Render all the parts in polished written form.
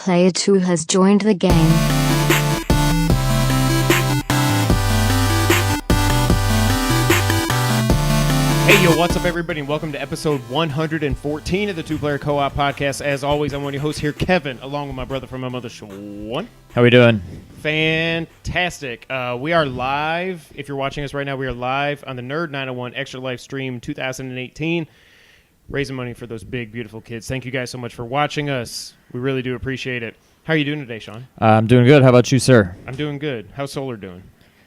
Player 2 has joined the game. Hey, yo, what's up, everybody, and welcome to episode 114 of the Two Player Co-op Podcast. As always, I'm one of your hosts here, Kevin, along with my brother from my mother, Sean. How we doing? Fantastic. We are live. If you're watching us right now, we are live on the Nerd901 ExtraLife stream 2018, raising money for those big, beautiful kids. Thank you guys so much for watching us. We really do appreciate it. How are you doing today, Sean? I'm doing good. How about you, sir? I'm doing good. How's Solar doing?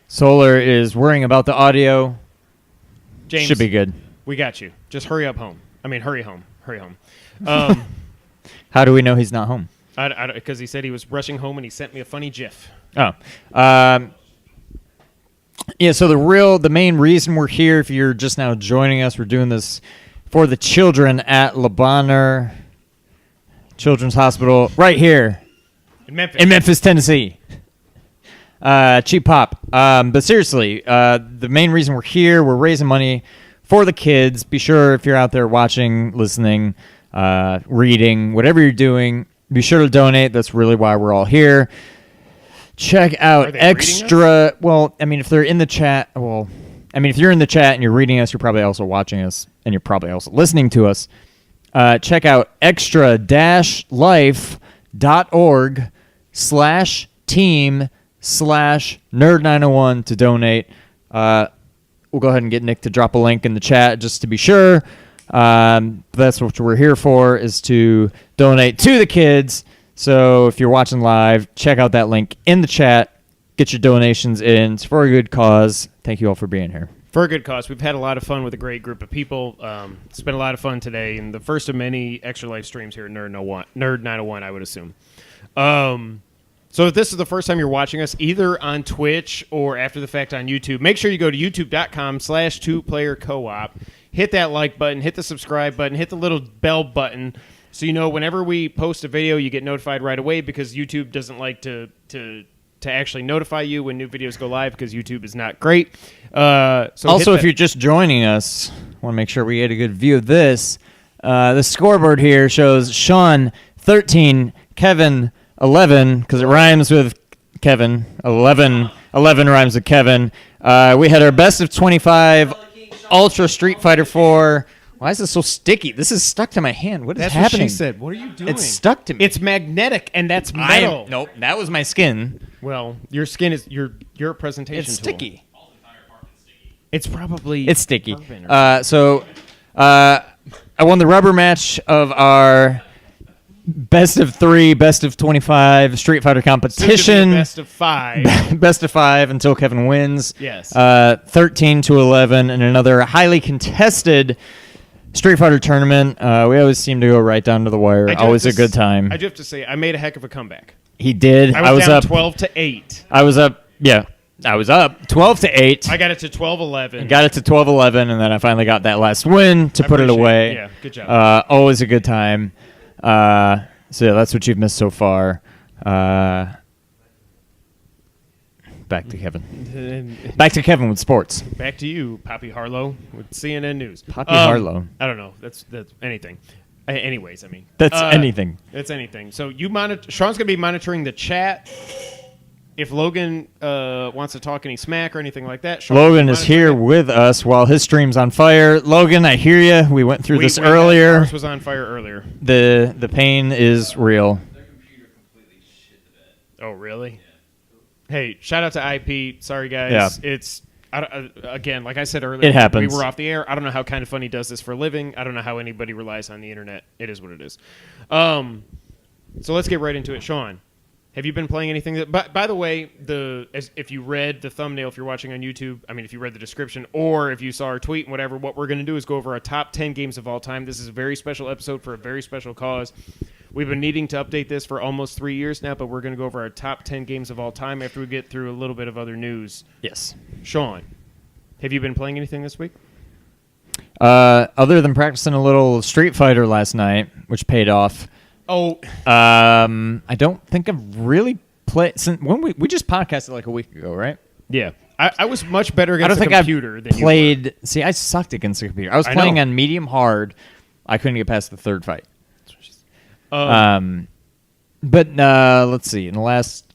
Solar is worrying about the audio. James, should be good. We got you. Just hurry up home. Hurry home. How do we know he's not home? Because he said he was rushing home and he sent me a funny GIF. Oh. Yeah, so the main reason we're here, if you're just now joining us, we're doing this for the children at Lebanon Children's Hospital right here In Memphis, Tennessee. Cheap pop. But seriously, the main reason we're here, we're raising money for the kids. Be sure, if you're out there watching, listening, reading, whatever you're doing, be sure to donate. That's really why we're all here. Check out extra. Well, if they're in the chat, if you're in the chat and you're reading us, you're probably also watching us, and you're probably also listening to us. Check out extra-life.org/team/Nerd901 to donate. We'll go ahead and get Nick to drop a link in the chat just to be sure. That's what we're here for, is to donate to the kids. So if you're watching live, check out that link in the chat. Get your donations in. It's for a good cause. Thank you all for being here. For a good cause. We've had a lot of fun with a great group of people. It's been a lot of fun today, and the first of many Extra Life streams here at Nerd901, I would assume. So if this is the first time you're watching us, either on Twitch or after the fact on YouTube, make sure you go to youtube.com/2playercoop. Hit that like button, hit the subscribe button, hit the little bell button, so you know whenever we post a video, you get notified right away, because YouTube doesn't like to actually notify you when new videos go live, because YouTube is not great. Also, if you're just joining us, I want to make sure we get a good view of this. The scoreboard here shows Sean 13, Kevin 11, because it rhymes with Kevin. 11 rhymes with Kevin. We had our best of 25 Ultra Street Fighter 4. Why is this so sticky? This is stuck to my hand. What is happening? That's what she said. What are you doing? It's stuck to me. It's magnetic, and that's metal. Nope, that was my skin. Well, your skin is your presentation It's tool. sticky. It's probably... It's sticky. I won the rubber match of our best of 3, best of 25 Street Fighter competition. Best of 5. Best of 5 until Kevin wins. Yes. 13-11 in another highly contested Street Fighter tournament. We always seem to go right down to the wire. Always a good time. I do have to say, I made a heck of a comeback. He did. I was down up 12-8. I was up 12-8. I got it to 12-11. Got it to 12-11, and then I finally got that last win to put it away. Yeah, good job. Always a good time. So yeah, that's what you've missed so far. Back to Kevin. Back to Kevin with sports. Back to you, Poppy Harlow with CNN News. Poppy Harlow. I don't know. That's anything. Anyways, that's anything. That's anything. So Sean's gonna be monitoring the chat. If Logan wants to talk any smack or anything like that, Logan is here with us while his stream's on fire. Logan, I hear you. We went through this earlier. Ours was on fire earlier. The pain is real. Their computer completely shit the bed. Oh, really? Yeah. Hey, shout out to IP. Sorry, guys. Yeah. It's again, like I said earlier, it happens. We were off the air. I don't know how Kind of Funny does this for a living. I don't know how anybody relies on the internet. It is what it is. So let's get right into it, Sean. Have you been playing anything? By the way, if you read the thumbnail, if you're watching on YouTube, if you read the description, or if you saw our tweet and whatever, what we're going to do is go over our top 10 games of all time. This is a very special episode for a very special cause. We've been needing to update this for almost 3 years now, but we're going to go over our top 10 games of all time after we get through a little bit of other news. Yes. Sean, have you been playing anything this week? Other than practicing a little Street Fighter last night, which paid off. Oh, I don't think I've really played since when we just podcasted like a week ago, right? Yeah, I was much better against the computer than played. You were. See, I sucked against the computer. I was playing on medium hard. I couldn't get past the third fight. But let's see. In the last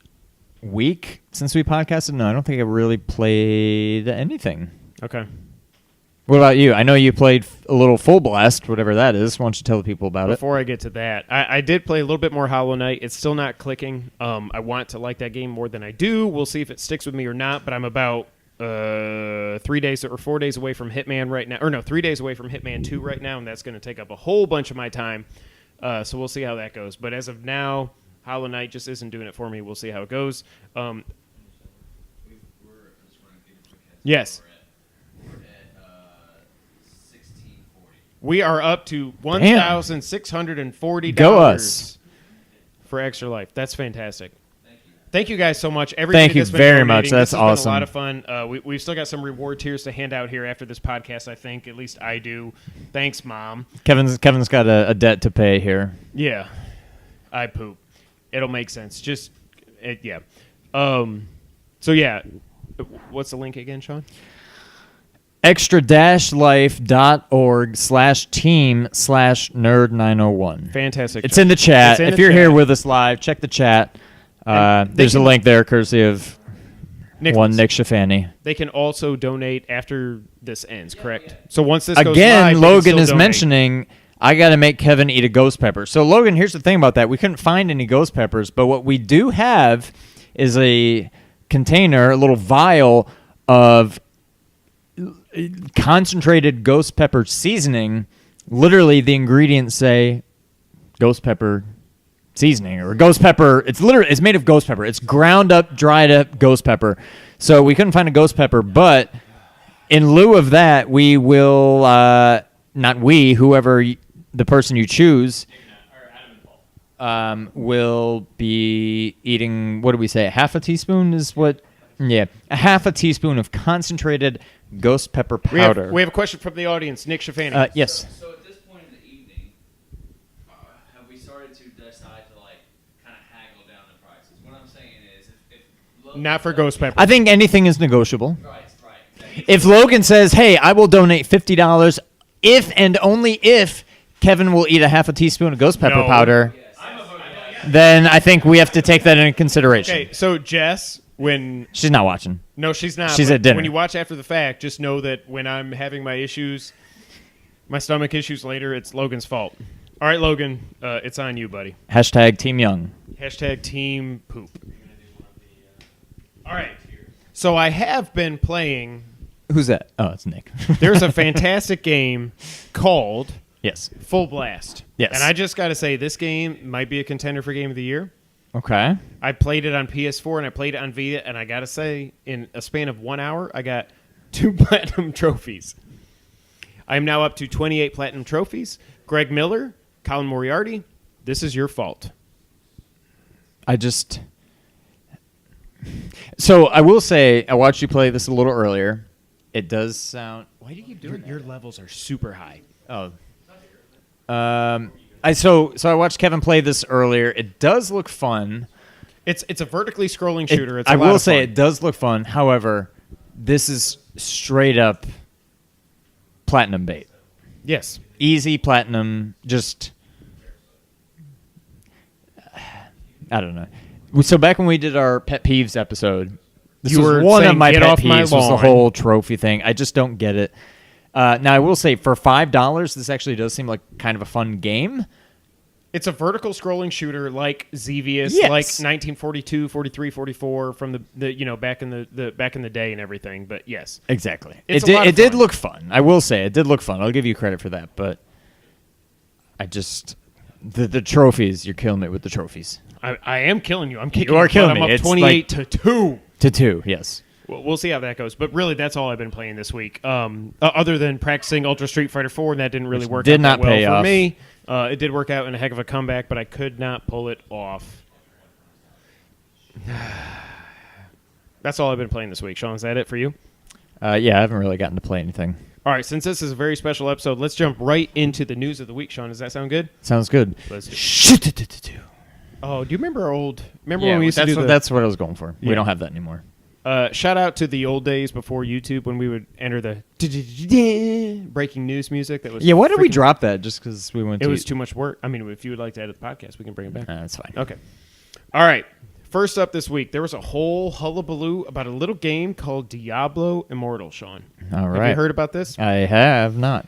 week since we podcasted, no, I don't think I really played anything. Okay. What about you? I know you played a little FullBlast, whatever that is. Why don't you tell the people about it? Before I get to that, I did play a little bit more Hollow Knight. It's still not clicking. I want to like that game more than I do. We'll see if it sticks with me or not, but I'm about 3 days or 4 days away from Hitman right now. Or no, 3 days away from Hitman 2 right now, and that's going to take up a whole bunch of my time. So we'll see how that goes. But as of now, Hollow Knight just isn't doing it for me. We'll see how it goes. Yes. We are up to $1,640 Go us. for Extra Life. That's fantastic. Thank you guys so much. Everybody Thank you that's been very donating. much. That's this has awesome. been a lot of fun. We've still got some reward tiers to hand out here after this podcast, I think. At least I do. Thanks, Mom. Kevin's got a debt to pay here. Yeah. I poop. It'll make sense. Yeah. So, yeah. What's the link again, Sean? extra-life.org/team/nerd901. Fantastic. It's in the chat. It's in If the you're here chat. with us live, check the chat. And There's a link there, courtesy of Nicholas. Nick Shafani. They can also donate after this ends, correct? So once this goes live, Again, they can Logan still is donate. mentioning, I got to make Kevin eat a ghost pepper. So, Logan, here's the thing about that. We couldn't find any ghost peppers, but what we do have is a container, a little vial of concentrated ghost pepper seasoning. Literally, the ingredients say ghost pepper seasoning or ghost pepper. It's made of ghost pepper. It's ground up, dried up ghost pepper. So we couldn't find a ghost pepper, but in lieu of that, we will not we, whoever the person you choose, will be eating. What do we say? Half a teaspoon is what? Yeah, a half a teaspoon of concentrated ghost pepper powder. We have a question from the audience. Nick Shafani. Yes. So at this point in the evening, have we started to decide to kind of haggle down the prices? What I'm saying is, if Logan Not for ghost pepper. I think anything is negotiable. right. That means If Logan says, "Hey, I will donate $50 if and only if Kevin will eat a half a teaspoon of ghost pepper No. powder," then I think we have to take that into consideration. Okay, so Jess, when She's not watching. no, she's not. She's but at dinner. When you watch after the fact, just know that when I'm having my issues, my stomach issues later, it's Logan's fault. All right, Logan, it's on you, buddy. Hashtag Team Young. Hashtag team poop. All right. So I have been playing. Who's that? Oh, it's Nick. There's a fantastic game called Yes. FullBlast. Yes. And I just got to say, this game might be a contender for Game of the Year. Okay. I played it on PS4 and I played it on Vita, and I got to say, in a span of 1 hour, I got 2 platinum trophies. I am now up to 28 platinum trophies. Greg Miller, Colin Moriarty, this is your fault. So I will say, I watched you play this a little earlier. It does sound. Why do you keep doing Your levels are super high. that? Oh. So I watched Kevin play this earlier. It does look fun. It's a vertically scrolling shooter. It's I a lot will of say fun. it does look fun. However, this is straight up platinum bait. Yes. Easy platinum. Just I don't know. So back when we did our pet peeves episode, this You was were one of saying, my "Get pet off my peeves was the lawn." whole trophy thing. I just don't get it. Now I will say for $5, this actually does seem like kind of a fun game. It's a vertical scrolling shooter like Xevious, Yes. like 1942, 43, 44 from the back in the day and everything. But yes, Exactly. It's It a lot did. of It did fun. look fun. I will say it did look fun. I'll give you credit for that. But I just the trophies. You're killing it with the trophies. I am killing you. I'm kicking You are your butt. killing I'm me. up It's 28 to 2. To 2, yes. We'll see how that goes. But really, that's all I've been playing this week. Other than practicing Ultra Street Fighter 4, and that didn't really Which work did out not that well pay for off. me. It did work out in a heck of a comeback, but I could not pull it off. That's all I've been playing this week. Sean, is that it for you? Yeah, I haven't really gotten to play anything. All right, since this is a very special episode, let's jump right into the news of the week. Sean, does that sound good? Sounds good. Let's do- Shoo-doo-doo-doo-doo. Oh, do you remember our old? Remember Yeah, when we used to that's do what, that's what I was going for. Yeah. We don't have that anymore. Shout out to the old days before YouTube when we would enter the breaking news music. That was Why did we drop that? Just because we went. It was too much work. I mean, if you would like to edit the podcast, we can bring it back. That's fine. Okay. All right. First up this week, there was a whole hullabaloo about a little game called Diablo Immortal, Sean. All right. Have you heard about this? I have not.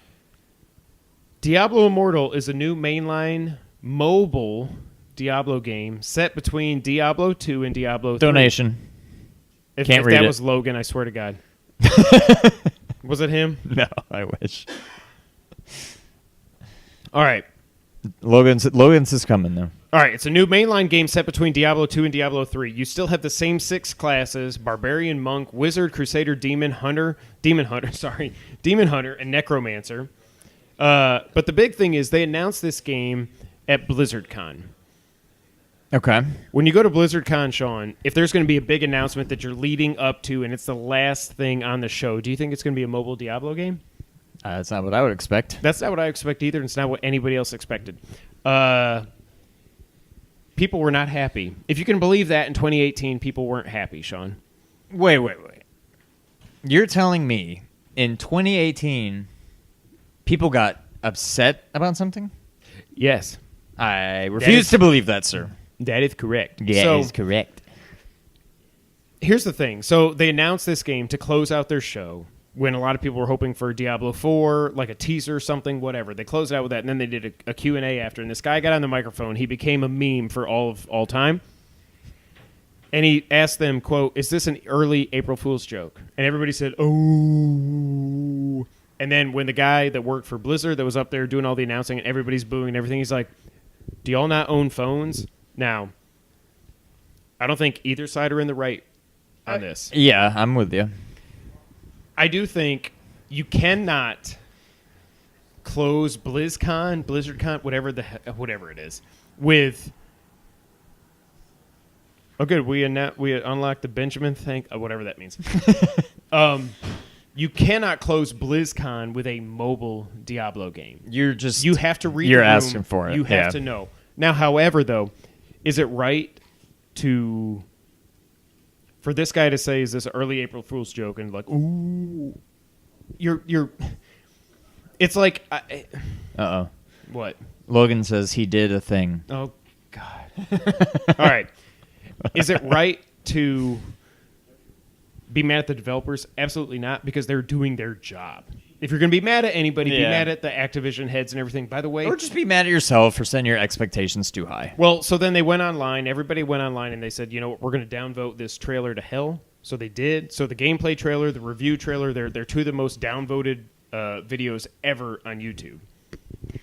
Diablo Immortal is a new mainline mobile Diablo game set between Diablo 2 and Diablo 3. Donation. If Can't read that it. was Logan, I swear to God. Was it him? No, I wish. All right. Logan's is coming though. All right, it's a new mainline game set between Diablo 2 and Diablo 3. You still have the same 6 classes: Barbarian, Monk, Wizard, Crusader, Demon Hunter, and Necromancer. But the big thing is they announced this game at BlizzardCon. Okay. When you go to BlizzardCon, Sean, if there's going to be a big announcement that you're leading up to and it's the last thing on the show, do you think it's going to be a mobile Diablo game? That's not what I would expect. That's not what I expect either, and it's not what anybody else expected. People were not happy. If you can believe that in 2018, people weren't happy, Sean. Wait. You're telling me in 2018 people got upset about something? Yes. I refuse to believe that, sir. That is correct. Yeah, so, it is correct. Here's the thing. So they announced this game to close out their show when a lot of people were hoping for Diablo 4, like a teaser, something, whatever. They closed it out with that, and then they did a Q&A after. And this guy got on the microphone. He became a meme for all time. And he asked them, quote, "Is this an early April Fool's joke?" And everybody said, "Oh." And then when the guy that worked for Blizzard that was up there doing all the announcing and everybody's booing and everything, he's like, "Do y'all not own phones?" Now, I don't think either side are in the right on this. Yeah, I'm with you. I do think you cannot close BlizzardCon, whatever it is, with. Oh, good. We unlocked the Benjamin thing, whatever that means. You cannot close BlizzCon with a mobile Diablo game. You have to read. You're the room. asking for it. You have to know. Now, however, though, is it right for this guy to say, "Is this an early April Fool's joke?" And like, ooh, you're. It's like. Uh-oh. What? Logan says he did a thing. Oh God. All right. Is it right to be mad at the developers? Absolutely not, because they're doing their job. If you're going to be mad at anybody, be mad at the Activision heads and everything. By the way, or just be mad at yourself for setting your expectations too high. Well, so then they went online. Everybody went online and they said, "You know what? We're going to downvote this trailer to hell." So they did. So the gameplay trailer, the review trailer, they're two of the most downvoted videos ever on YouTube.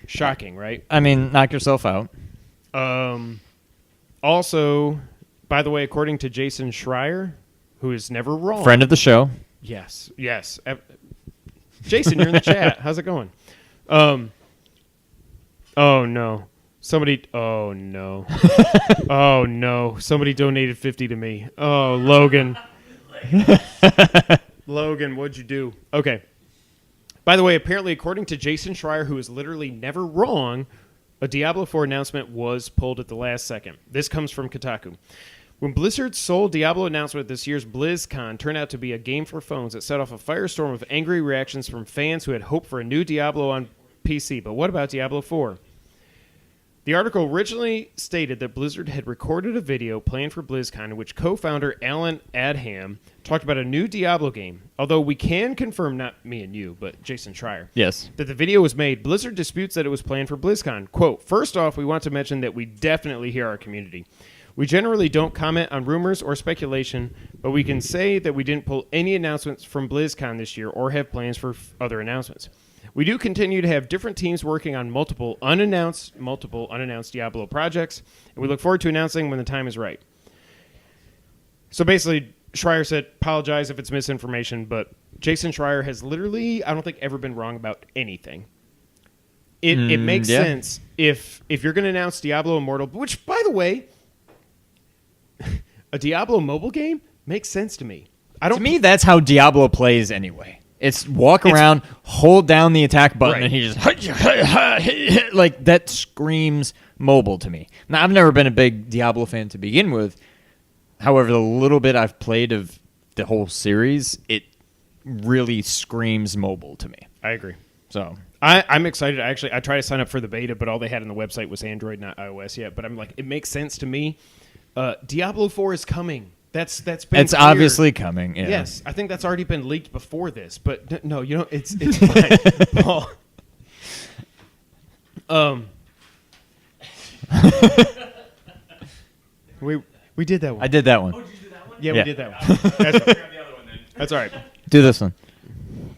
Shocking, right? I mean, knock yourself out. Also, by the way, according to Jason Schreier, who is never wrong. Friend of the show. Yes. Jason, you're in the chat. How's it going? Oh, no. Oh, no. Oh, no. Somebody donated 50 to me. Oh, Logan. Logan, what'd you do? Okay. By the way, apparently, according to Jason Schreier, who is literally never wrong, a Diablo 4 announcement was pulled at the last second. This comes from Kotaku. When Blizzard's sole Diablo announcement at this year's BlizzCon turned out to be a game for phones, it set off a firestorm of angry reactions from fans who had hoped for a new Diablo on PC. But what about Diablo 4? The article originally stated that Blizzard had recorded a video planned for BlizzCon in which co-founder Alan Adham talked about a new Diablo game. Although we can confirm, not me and you, but Jason Schreier, yes, that the video was made, Blizzard disputes that it was planned for BlizzCon. Quote, "First off, we want to mention that we definitely hear our community. We generally don't comment on rumors or speculation, but we can say that we didn't pull any announcements from BlizzCon this year or have plans for other announcements. We do continue to have different teams working on multiple unannounced Diablo projects, and we look forward to announcing when the time is right." So basically, Schreier said, apologize if it's misinformation, but Jason Schreier has literally, I don't think, ever been wrong about anything. It makes sense if you're going to announce Diablo Immortal, which, by the way, a Diablo mobile game makes sense to me. To me, that's how Diablo plays anyway. It's walk around, hold down the attack button, and he just like that screams mobile to me. Now, I've never been a big Diablo fan to begin with. However, the little bit I've played of the whole series, it really screams mobile to me. I agree. So I'm excited. I tried to sign up for the beta, but all they had on the website was Android, not iOS yet. But I'm like, it makes sense to me. Diablo 4 is coming. That's been it's clear. obviously coming. Yeah. Yes, I think that's already been leaked before this. But no, it's fine. Paul. We did that one. I did that one. Oh, did you do that one? Yeah, Yeah. we did that one. That's, Grab the other one then. that's all right. Do this one.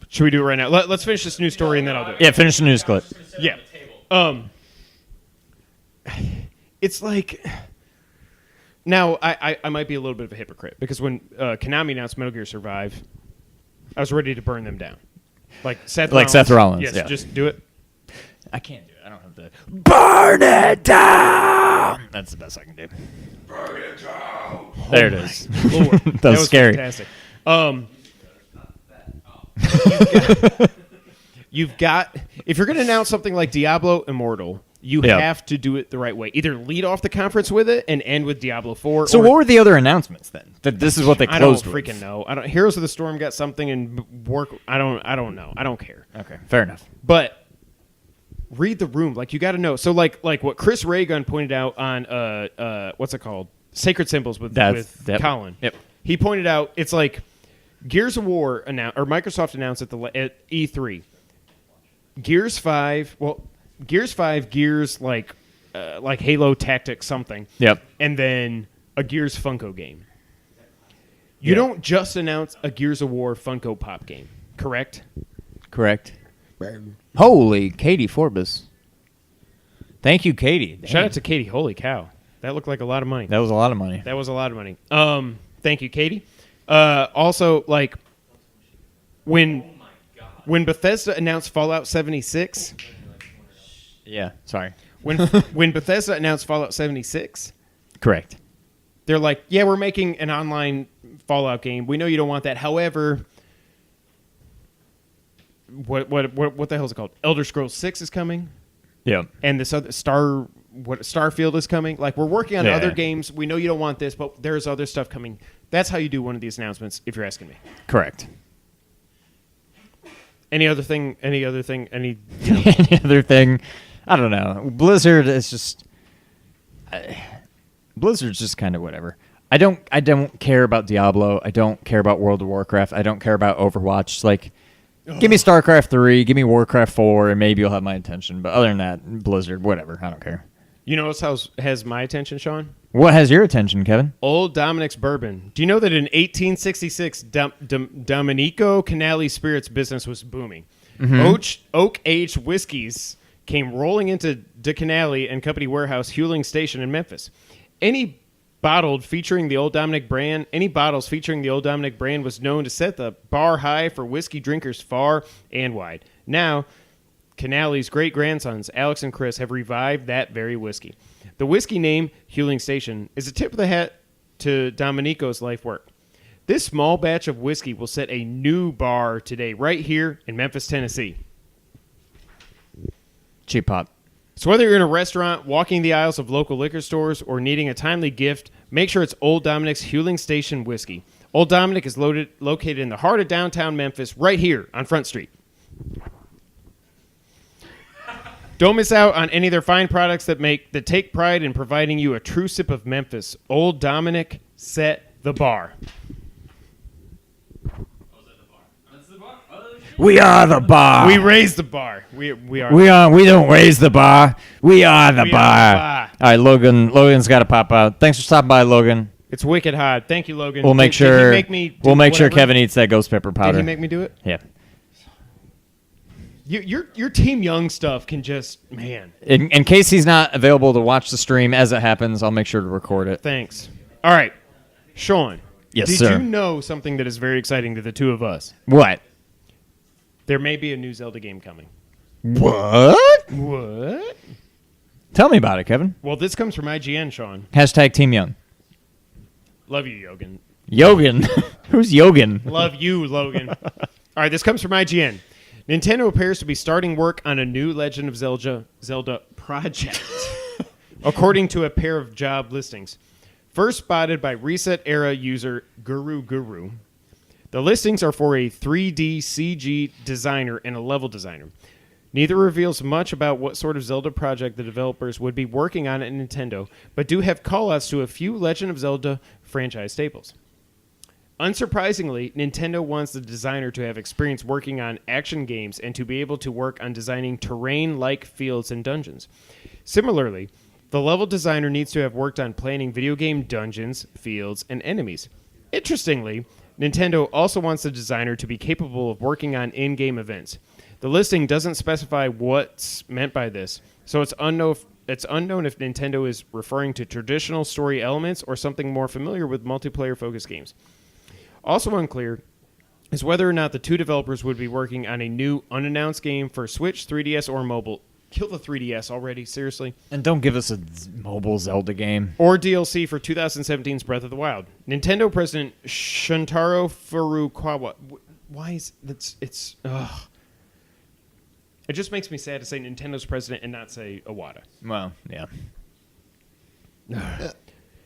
Should we do it right now? Let's finish this news story and then I'll do it. Yeah, finish the news clip. I'm just gonna set it Yeah. on the table. It's like now I might be a little bit of a hypocrite because when Konami announced Metal Gear Survive, I was ready to burn them down. Like Seth Rollins. Yes, yeah. just do it. I can't do it. I don't have to. Burn it down! That's the best I can do. Burn it down. There it is. Lord, that was scary. Fantastic. You've got if you're going to announce something like Diablo Immortal, you Yeah. have to do it the right way. Either lead off the conference with it and end with Diablo 4. So or, what were the other announcements then? That this is what they I don't closed freaking with. know. I don't. Heroes of the Storm got something and work. I don't know. I don't care. Okay, fair enough. But read the room. Like you got to know. So like what Chris Raygun pointed out on what's it called? Sacred Symbols with Yep. Colin. Yep. He pointed out it's like Gears of War announced or Microsoft announced at E3. Gears 5. Well, Gears 5. Gears like Halo Tactics something. Yep. And then a Gears Funko game. You Yeah. don't just announce a Gears of War Funko Pop game, correct? Correct. Holy, Katie Forbes. Thank you, Katie. Shout out to Katie. Holy cow. That looked like a lot of money. That was a lot of money. That was a lot of money. Thank you, Katie. Also, like when Bethesda announced Fallout 76, Yeah, sorry. when Bethesda announced Fallout 76, Correct. they're like, "Yeah, we're making an online Fallout game. We know you don't want that. However, what the hell is it called? Elder Scrolls 6 is coming, Yeah. and this other Starfield is coming. Like, we're working on Yeah. other games. We know you don't want this, but there's other stuff coming." That's how you do one of these announcements, if you're asking me. Correct. Any other thing? Any other thing? Any? Any other thing? I don't know. Blizzard is just Blizzard's just kind of whatever. I don't care about Diablo. I don't care about World of Warcraft. I don't care about Overwatch. Like, give me StarCraft 3, give me Warcraft 4, and maybe you'll have my attention. But other than that, Blizzard, whatever. I don't care. You know what has my attention, Sean? What has your attention, Kevin? Old Dominic's Bourbon. Do you know that in 1866, Domenico Canali Spirits business was booming? Oak-aged whiskeys came rolling into DeCanali and Company Warehouse Huling Station in Memphis. Any bottles featuring the Old Dominic brand was known to set the bar high for whiskey drinkers far and wide. Now, Canali's great-grandsons, Alex and Chris, have revived that very whiskey. The whiskey name, Huling Station, is a tip of the hat to Domenico's life work. This small batch of whiskey will set a new bar today, right here in Memphis, Tennessee. Cheap pop. So whether you're in a restaurant, walking the aisles of local liquor stores, or needing a timely gift, make sure it's Old Dominic's Huling Station whiskey. Old Dominic is located in the heart of downtown Memphis, right here on Front Street. Don't miss out on any of their fine products that take pride in providing you a true sip of Memphis. Old Dominic set the bar. We are the bar. We raised the bar. We are. We don't raise the bar. We are the We are bar. the bar. All right, Logan's got to pop out. Thanks for stopping by, Logan. It's wicked hot. Thank you, Logan. We'll make Did he sure make me do we'll make sure whatever? Kevin eats that ghost pepper powder. Did he make me do it? Yeah. Your Team Young stuff can just, man. In case he's not available to watch the stream as it happens, I'll make sure to record it. Thanks. All right, Sean. Yes, did sir. you know something that is very exciting to the two of us? What? There may be a new Zelda game coming. What? What? Tell me about it, Kevin. Well, this comes from IGN, Sean. Hashtag Team Young. Love you, Yogan. Yogan. Who's Yogan? Love you, Logan. All right, this comes from IGN. Nintendo appears to be starting work on a new Legend of Zelda project, according to a pair of job listings. First spotted by Reset Era user Guru. The listings are for a 3D CG designer and a level designer. Neither reveals much about what sort of Zelda project the developers would be working on at Nintendo, but do have callouts to a few Legend of Zelda franchise staples. Unsurprisingly, Nintendo wants the designer to have experience working on action games and to be able to work on designing terrain-like fields and dungeons. Similarly, the level designer needs to have worked on planning video game dungeons, fields, and enemies. Interestingly, Nintendo also wants the designer to be capable of working on in-game events. The listing doesn't specify what's meant by this, so it's unknown if Nintendo is referring to traditional story elements or something more familiar with multiplayer-focused games. Also unclear is whether or not the two developers would be working on a new unannounced game for Switch, 3DS, or mobile. Kill the 3DS already, seriously. And don't give us a mobile Zelda game. Or DLC for 2017's Breath of the Wild. Nintendo President Shuntaro Furukawa. Why is it's ugh. It just makes me sad to say Nintendo's president and not say Iwata. Well, yeah.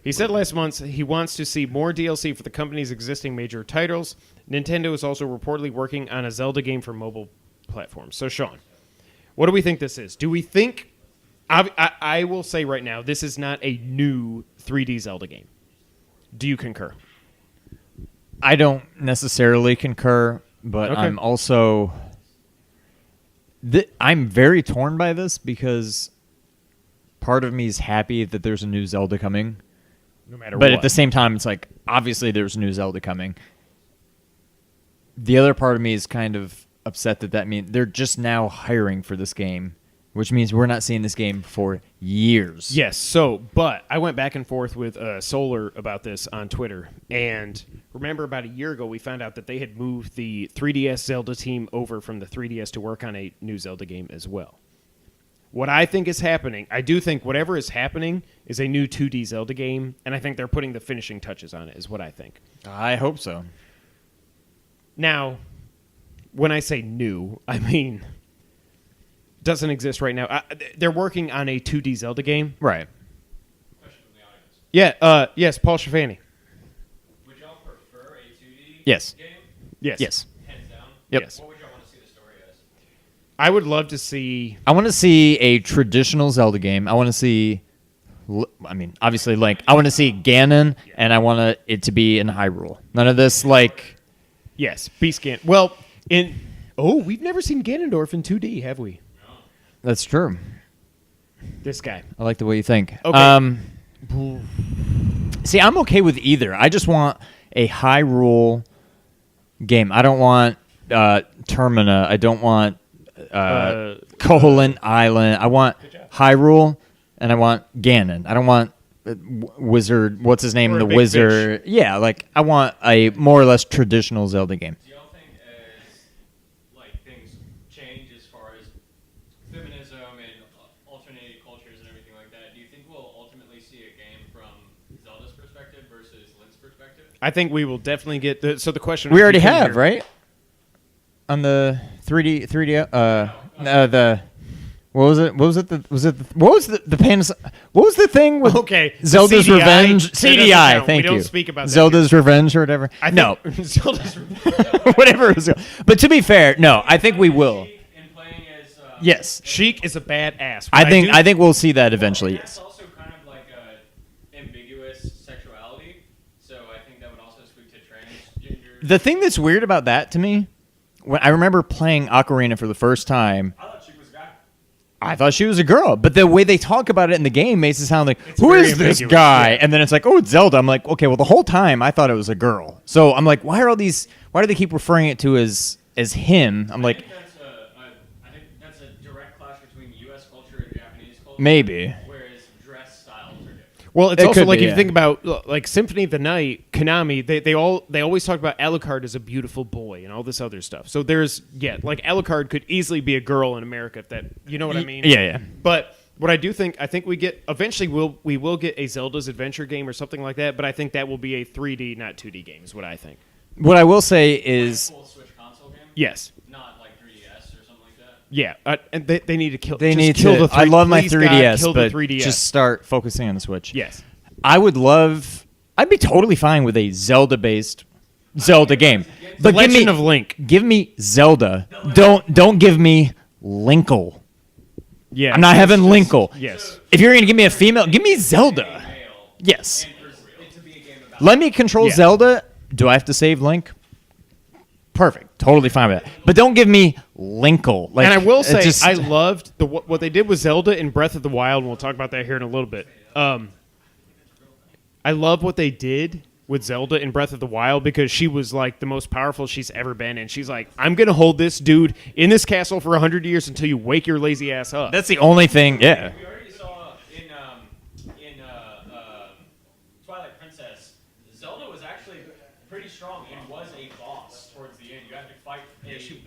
He said last month he wants to see more DLC for the company's existing major titles. Nintendo is also reportedly working on a Zelda game for mobile platforms. So, Sean, what do we think this is? Do we think... I will say right now, this is not a new 3D Zelda game. Do you concur? I don't necessarily concur, but Okay. I'm also... I'm very torn by this because part of me is happy that there's a new Zelda coming. No matter But what. at the same time, it's like, obviously there's a new Zelda coming. The other part of me is kind of upset that means they're just now hiring for this game, which means we're not seeing this game for years. Yes, but I went back and forth with Solar about this on Twitter, and remember about a year ago we found out that they had moved the 3DS Zelda team over from the 3DS to work on a new Zelda game as well. What I think is happening, I do think whatever is happening is a new 2D Zelda game, and I think they're putting the finishing touches on it, is what I think. I hope so. Now, when I say new, I mean doesn't exist right now. They're working on a 2D Zelda game. Right. Question from the audience. Yeah, yes, Paul Shafani. Would y'all prefer a 2D Yes. game? Yes. Yes. Hands down? Yep. Yes. What would y'all want to see the story as? I would love to see... I want to see a traditional Zelda game. I want to see... obviously, I want to see Ganon, and I want it to be in Hyrule. None of this, Yes, Beast Gan. Well, we've never seen Ganondorf in 2D, have we? That's true. This guy. I like the way you think. Okay. See, I'm okay with either. I just want a Hyrule game. I don't want Termina. I don't want Koholint Island. I want Hyrule, and I want Ganon. I don't want Wizard. What's his name? Or a The big Wizard. Yeah, I want a more or less traditional Zelda game. Do y'all think as things change as far as feminism and alternative cultures and everything like that, do you think we'll ultimately see a game from Zelda's perspective versus Link's perspective? I think we will definitely get... the question... We already have, right? On the 3D, what was it? What was the thing with Okay, the Zelda's CDI, Revenge? that doesn't CDI, count. thank We you. don't speak about that Zelda's Revenge or whatever. No, Zelda's... whatever it was. But to be fair, no, I think we will. And playing as Yes, Sheik is a badass. I think we'll see that eventually. That's Yes. also kind of like a ambiguous sexuality, so I think that would also speak to transgender. The thing that's weird about that to me, when I remember playing Ocarina for the first time, I thought she was a guy. I thought she was a girl, but the way they talk about it in the game makes it sound like, who very is this ambiguous, guy? yeah. And then it's like, oh, it's Zelda. I'm like, okay, well, the whole time I thought it was a girl. So I'm like, why do they keep referring it to as him? I'm like, I think that's a direct clash between U.S. culture and Japanese culture. maybe. Whereas dress styles are different. Well, it's It also could like be, if you yeah. think about like Symphony of the Night, Konami, they always talk about Alucard as a beautiful boy and all this other stuff. So there's Alucard could easily be a girl in America if that, you know what I mean? Yeah, yeah. But what I do think, I think we get eventually we will get a Zelda's Adventure game or something like that. But I think that will be a 3D, not 2D game. Is what I think. What I will say is, Full Switch console game? Yes. Not like 3DS or something like that? Yeah, and they need to kill. they just need kill to. The I love my please, God, 3DS, kill but the 3DS. just start focusing on the Switch. Yes. I'd be totally fine with a Zelda-based Zelda game. But Legend of Link. Give me Zelda. Don't give me Linkle. Yeah, I'm not having Linkle. Yes. If you're gonna give me a female, give me Zelda. Yes. Let me control Yeah. Zelda. Do I have to save Link? Perfect. Totally fine with that. But don't give me Linkle. Like, And I will it say, just- I loved what they did with Zelda in Breath of the Wild, and we'll talk about that here in a little bit. I love what they did with Zelda in Breath of the Wild because she was like the most powerful she's ever been, and she's like, I'm going to hold this dude in this castle for 100 years until you wake your lazy ass up. That's the only thing. Yeah. We already saw in Twilight Princess, Zelda was actually pretty strong and was a boss towards the end. You have to fight she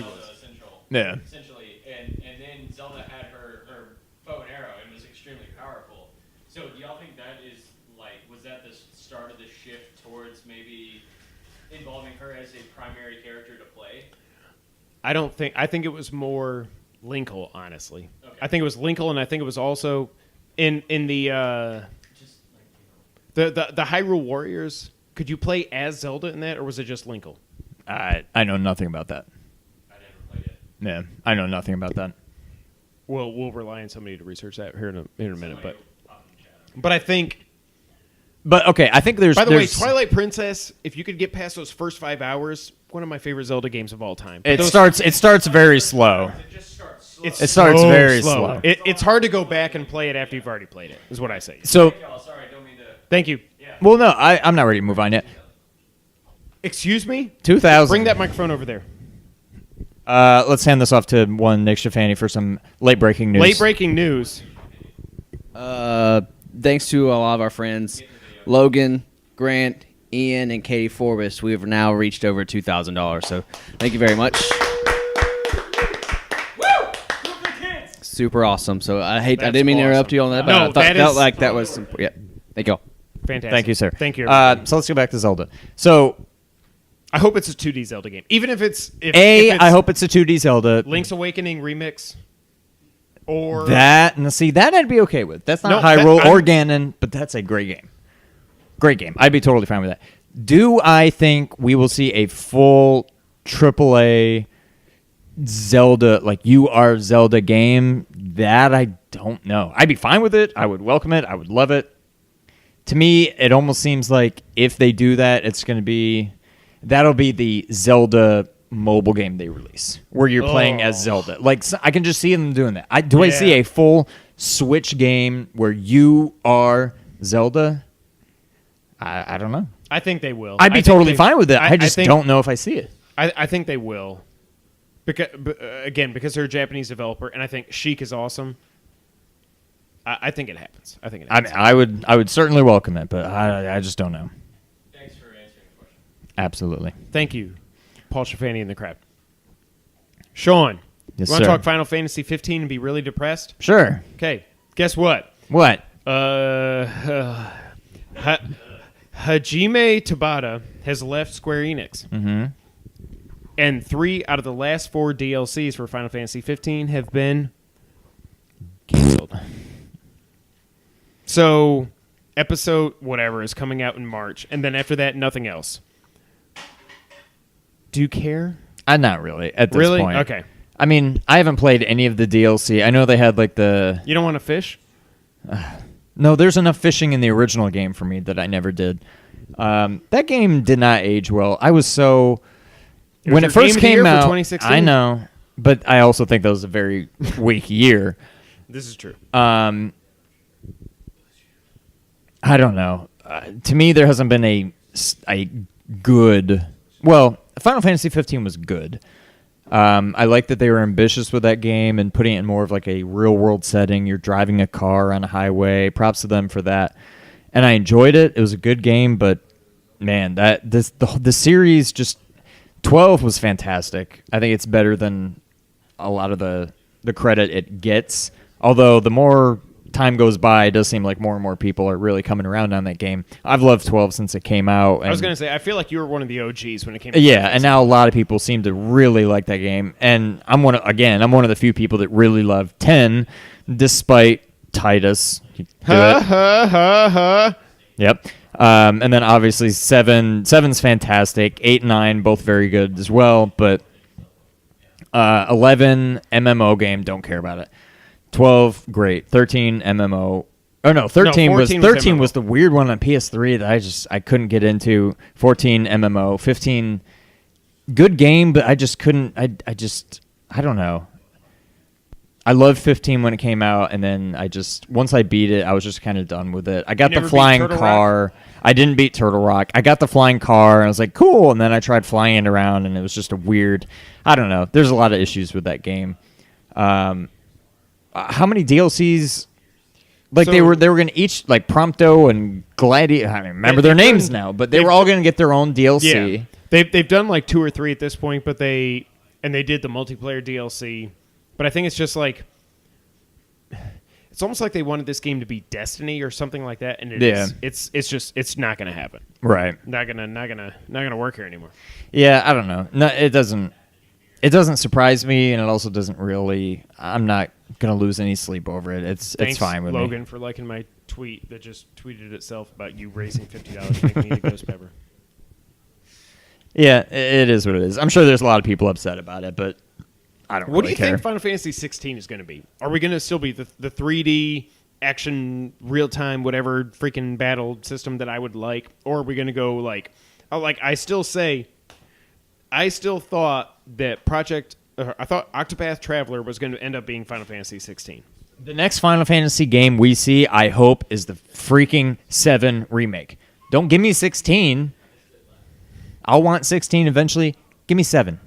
was. Yeah. Essentially, and then Zelda had her bow and arrow and was extremely powerful. So do y'all think that is was that the start of the shift towards maybe involving her as a primary character to play? I think it was more Linkle, honestly. Okay. I think it was Linkle, and I think it was also in the Just the Hyrule Warriors. Could you play as Zelda in that, or was it just Linkle? I know nothing about that. I never played it. Yeah, I know nothing about that. We'll rely on somebody to research that here in a minute, but I think. But okay, I think there's. By the way, there's- Twilight Princess. If you could get past those first 5 hours, one of my favorite Zelda games of all time. It starts very slow. It just starts slow. It starts very slow. It's hard to go back and play it after you've already played it. Is what I say. So, Y'all, sorry, don't mean to. Thank you. well, no, I'm not ready to move on yet. Excuse me. 2000. Bring that microphone over there. Let's hand this off to one Nick Stefani for some late breaking news. Late breaking news. Thanks to a lot of our friends, Logan, Grant, Ian, and Katie Forbes, we have now reached over $2,000. So thank you very much. Super awesome. So I That's didn't mean to interrupt awesome. you on that, but No, I that felt is- like that was yeah. Thank you all. Fantastic. Thank you, sir. Thank you. everybody. So let's go back to Zelda. So, I hope it's a 2D Zelda game, even if it's I hope it's a 2D Zelda. Link's Awakening remix. Or That I'd be okay with. That's not No, Hyrule that- or Ganon, but that's a great game. Great game. I'd be totally fine with that. Do I think we will see a full AAA Zelda, like you are Zelda game? That I don't know. I'd be fine with it. I would welcome it. I would love it. To me, it almost seems like if they do that, it's going to be that'll be the Zelda mobile game they release, where you're playing as Zelda. Like I can just see them doing that. I see a full Switch game where you are Zelda? I don't know. I think they will. I'd be totally fine with it. I just think- don't know if I see it. I think they will. Because because they're a Japanese developer, and I think Sheik is awesome. I think it happens. I think it I happens. mean, I would certainly welcome it, but I just don't know. Thanks for answering the question. Absolutely. Thank you, Paul Shafani in the crowd. Sean, Yes, you want to sir. talk Final Fantasy 15 and be really depressed? Sure. Okay, guess what? What? Hajime Tabata has left Square Enix. Mm-hmm. And 3 out of the last 4 DLCs for Final Fantasy 15 have been canceled. So, episode whatever is coming out in March, and then after that, nothing else. Do you care? Not really at this Really? point. Okay. I mean, I haven't played any of the DLC. I know they had like the... You don't want to fish? No, there's enough fishing in the original game for me that I never did. That game did not age well. I was so... It was when your it first game of the year came for out, 2016. I know, but I also think that was a very weak year. This is true. I don't know. To me, there hasn't been a good... Well, Final Fantasy 15 was good. I like that they were ambitious with that game and putting it in more of like a real-world setting. You're driving a car on a highway. Props to them for that. And I enjoyed it. It was a good game, but man, the series just... 12 was fantastic. I think it's better than a lot of the credit it gets. Although the more time goes by, it does seem like more and more people are really coming around on that game. I've loved 12 since it came out. I was going to say, I feel like you were one of the OGs when it came to Yeah, and now a lot of people seem to really like that game. And I'm one of the few people that really love 10, despite Titus. Ha ha ha ha. Yep. And then obviously 7's fantastic. 8 and 9 both very good as well. But 11 MMO game, don't care about it. 12 great. 13 MMO. Oh no, 13 was 14 was the weird one on PS3 that I couldn't get into. 14 MMO. 15 good game, but I just couldn't. I don't know. I loved 15 when it came out, and then once I beat it, I was just kind of done with it. I got the flying car. I didn't beat Turtle Rock. I got the flying car, and I was like, cool. And then I tried flying it around, and it was just a weird. I don't know. There's a lot of issues with that game. How many DLCs? Like, they were going to each, like, Prompto and Gladiator. I don't remember their names now, but they were all going to get their own DLC. Yeah. They've done like 2 or 3 at this point, but they did the multiplayer DLC. But I think it's just like it's almost like they wanted this game to be Destiny or something like that, and it's not going to happen. Right. Not gonna work here anymore. Yeah, I don't know. No, it doesn't surprise me, and it also doesn't really. I'm not gonna lose any sleep over it. It's fine with Logan, me. for liking my tweet that just tweeted itself about you raising $50 to make me a ghost pepper. Yeah, it is what it is. I'm sure there's a lot of people upset about it, but I don't What really do you care. think Final Fantasy 16 is going to be? Are we going to still be the 3D action, real-time, whatever freaking battle system that I would like? Or are we going to go I still thought that I thought Octopath Traveler was going to end up being Final Fantasy 16. The next Final Fantasy game we see, I hope, is the freaking 7 remake. Don't give me 16. I'll want 16 eventually. Give me 7.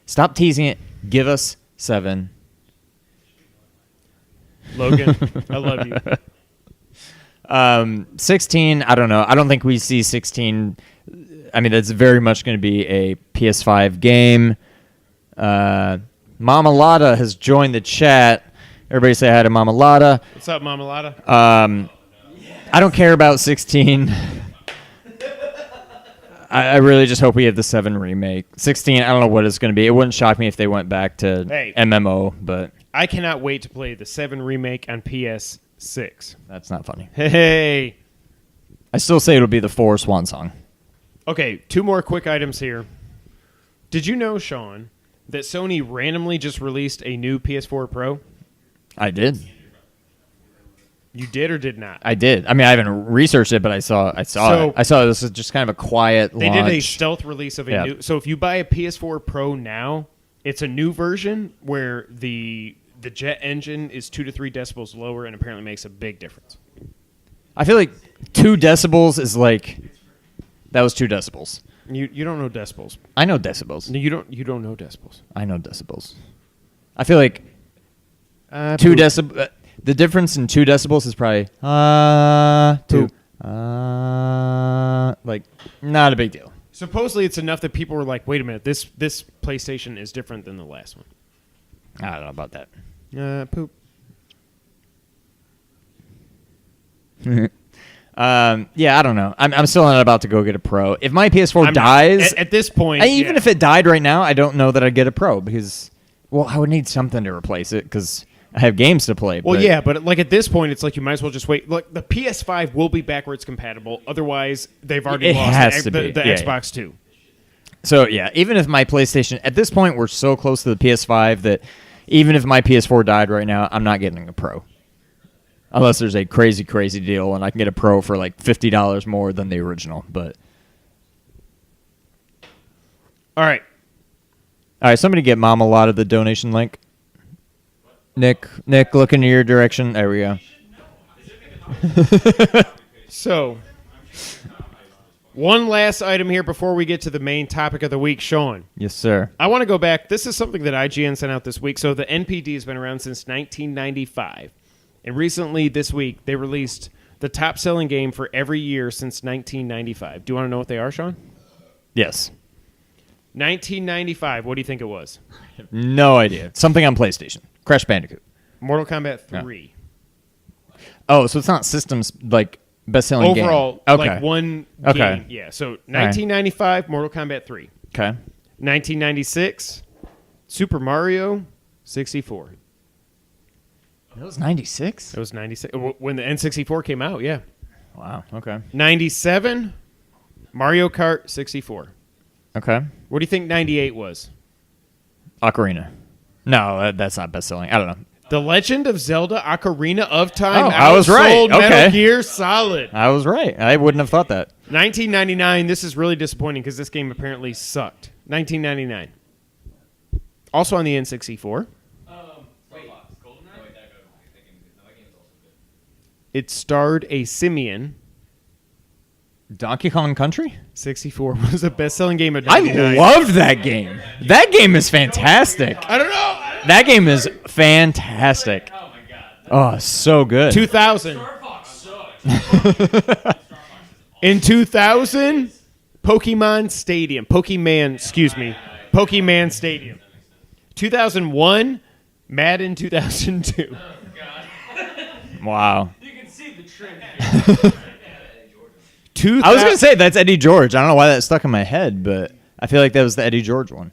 Stop teasing it. Give us 7. Logan, I love you. 16, I don't know. I don't think we see 16. I mean, that's very much going to be a PS5 game. Mama Lotta has joined the chat. Everybody say hi to Mama Lotta. What's up, Mama Lotta? I don't care about 16. I really just hope we have the 7 remake. 16, I don't know what it's going to be. It wouldn't shock me if they went back to MMO, but I cannot wait to play the 7 remake on PS6. that's not funny. Hey. I still say it'll be the 4 Swan Song. Okay, 2 more quick items here. Did you know, Sean, that Sony randomly just released a new PS4 Pro? I did. You did or did not? I did. I mean, I haven't researched it, but I saw it. I saw it was just kind of a quiet They launch. did a stealth release of a new. So if you buy a PS4 Pro now, it's a new version where the jet engine is 2 to 3 decibels lower and apparently makes a big difference. I feel like 2 decibels is like that was 2 decibels. You don't know decibels. I know decibels. No, you don't know decibels. I know decibels. I feel like 2 decibels. The difference in 2 decibels is probably 2. Like not a big deal. Supposedly, it's enough that people were like, "Wait a minute, this PlayStation is different than the last one." I don't know about that. Poop. Yeah, I don't know. I'm still not about to go get a Pro. If my PS4 dies at this point, even if it died right now, I don't know that I'd get a Pro because, well, I would need something to replace it because I have games to play. Well, yeah, but like at this point, it's like you might as well just wait. Like the PS5 will be backwards compatible. Otherwise, they've already lost the Xbox 2. So yeah, even if my PlayStation at this point we're so close to the PS5 that even if my PS4 died right now, I'm not getting a Pro. Unless there's a crazy, crazy deal and I can get a Pro for like $50 more than the original. But all right, somebody get Mom a lot of the donation link. Nick, look in your direction. There we go. So, one last item here before we get to the main topic of the week, Sean. Yes, sir. I want to go back. This is something that IGN sent out this week. So the NPD has been around since 1995. And recently, this week, they released the top-selling game for every year since 1995. Do you want to know what they are, Sean? Yes. 1995, what do you think it was? No idea. Something on PlayStation. Crash Bandicoot. Mortal Kombat 3. Yeah. Oh, so it's not systems, like, best-selling game. Overall, Okay. like one Okay. game. Yeah, so 1995, Mortal Kombat 3. Okay. 1996, Super Mario 64. That was 96? That was 96. When the N64 came out, yeah. Wow. Okay. 97, Mario Kart 64. Okay. What do you think 98 was? Ocarina. No, that's not best-selling. I don't know. The Legend of Zelda Ocarina of Time. Oh, I was right. outsold Okay. Metal Gear Solid. I was right. I wouldn't have thought that. 1999. This is really disappointing because this game apparently sucked. 1999. Also on the N64. It starred a simian. Donkey Kong Country? 64 was the best-selling game of I 99. loved that game. That game is fantastic. I don't know. That game is fantastic. Oh my god. Oh, so good. 2000. Star Fox sucks. In 2000, Pokemon Stadium. Pokemon Stadium. 2001, Madden 2002. Wow. You can see the trend. I was going to say that's Eddie George. I don't know why that stuck in my head, but I feel like that was the Eddie George one.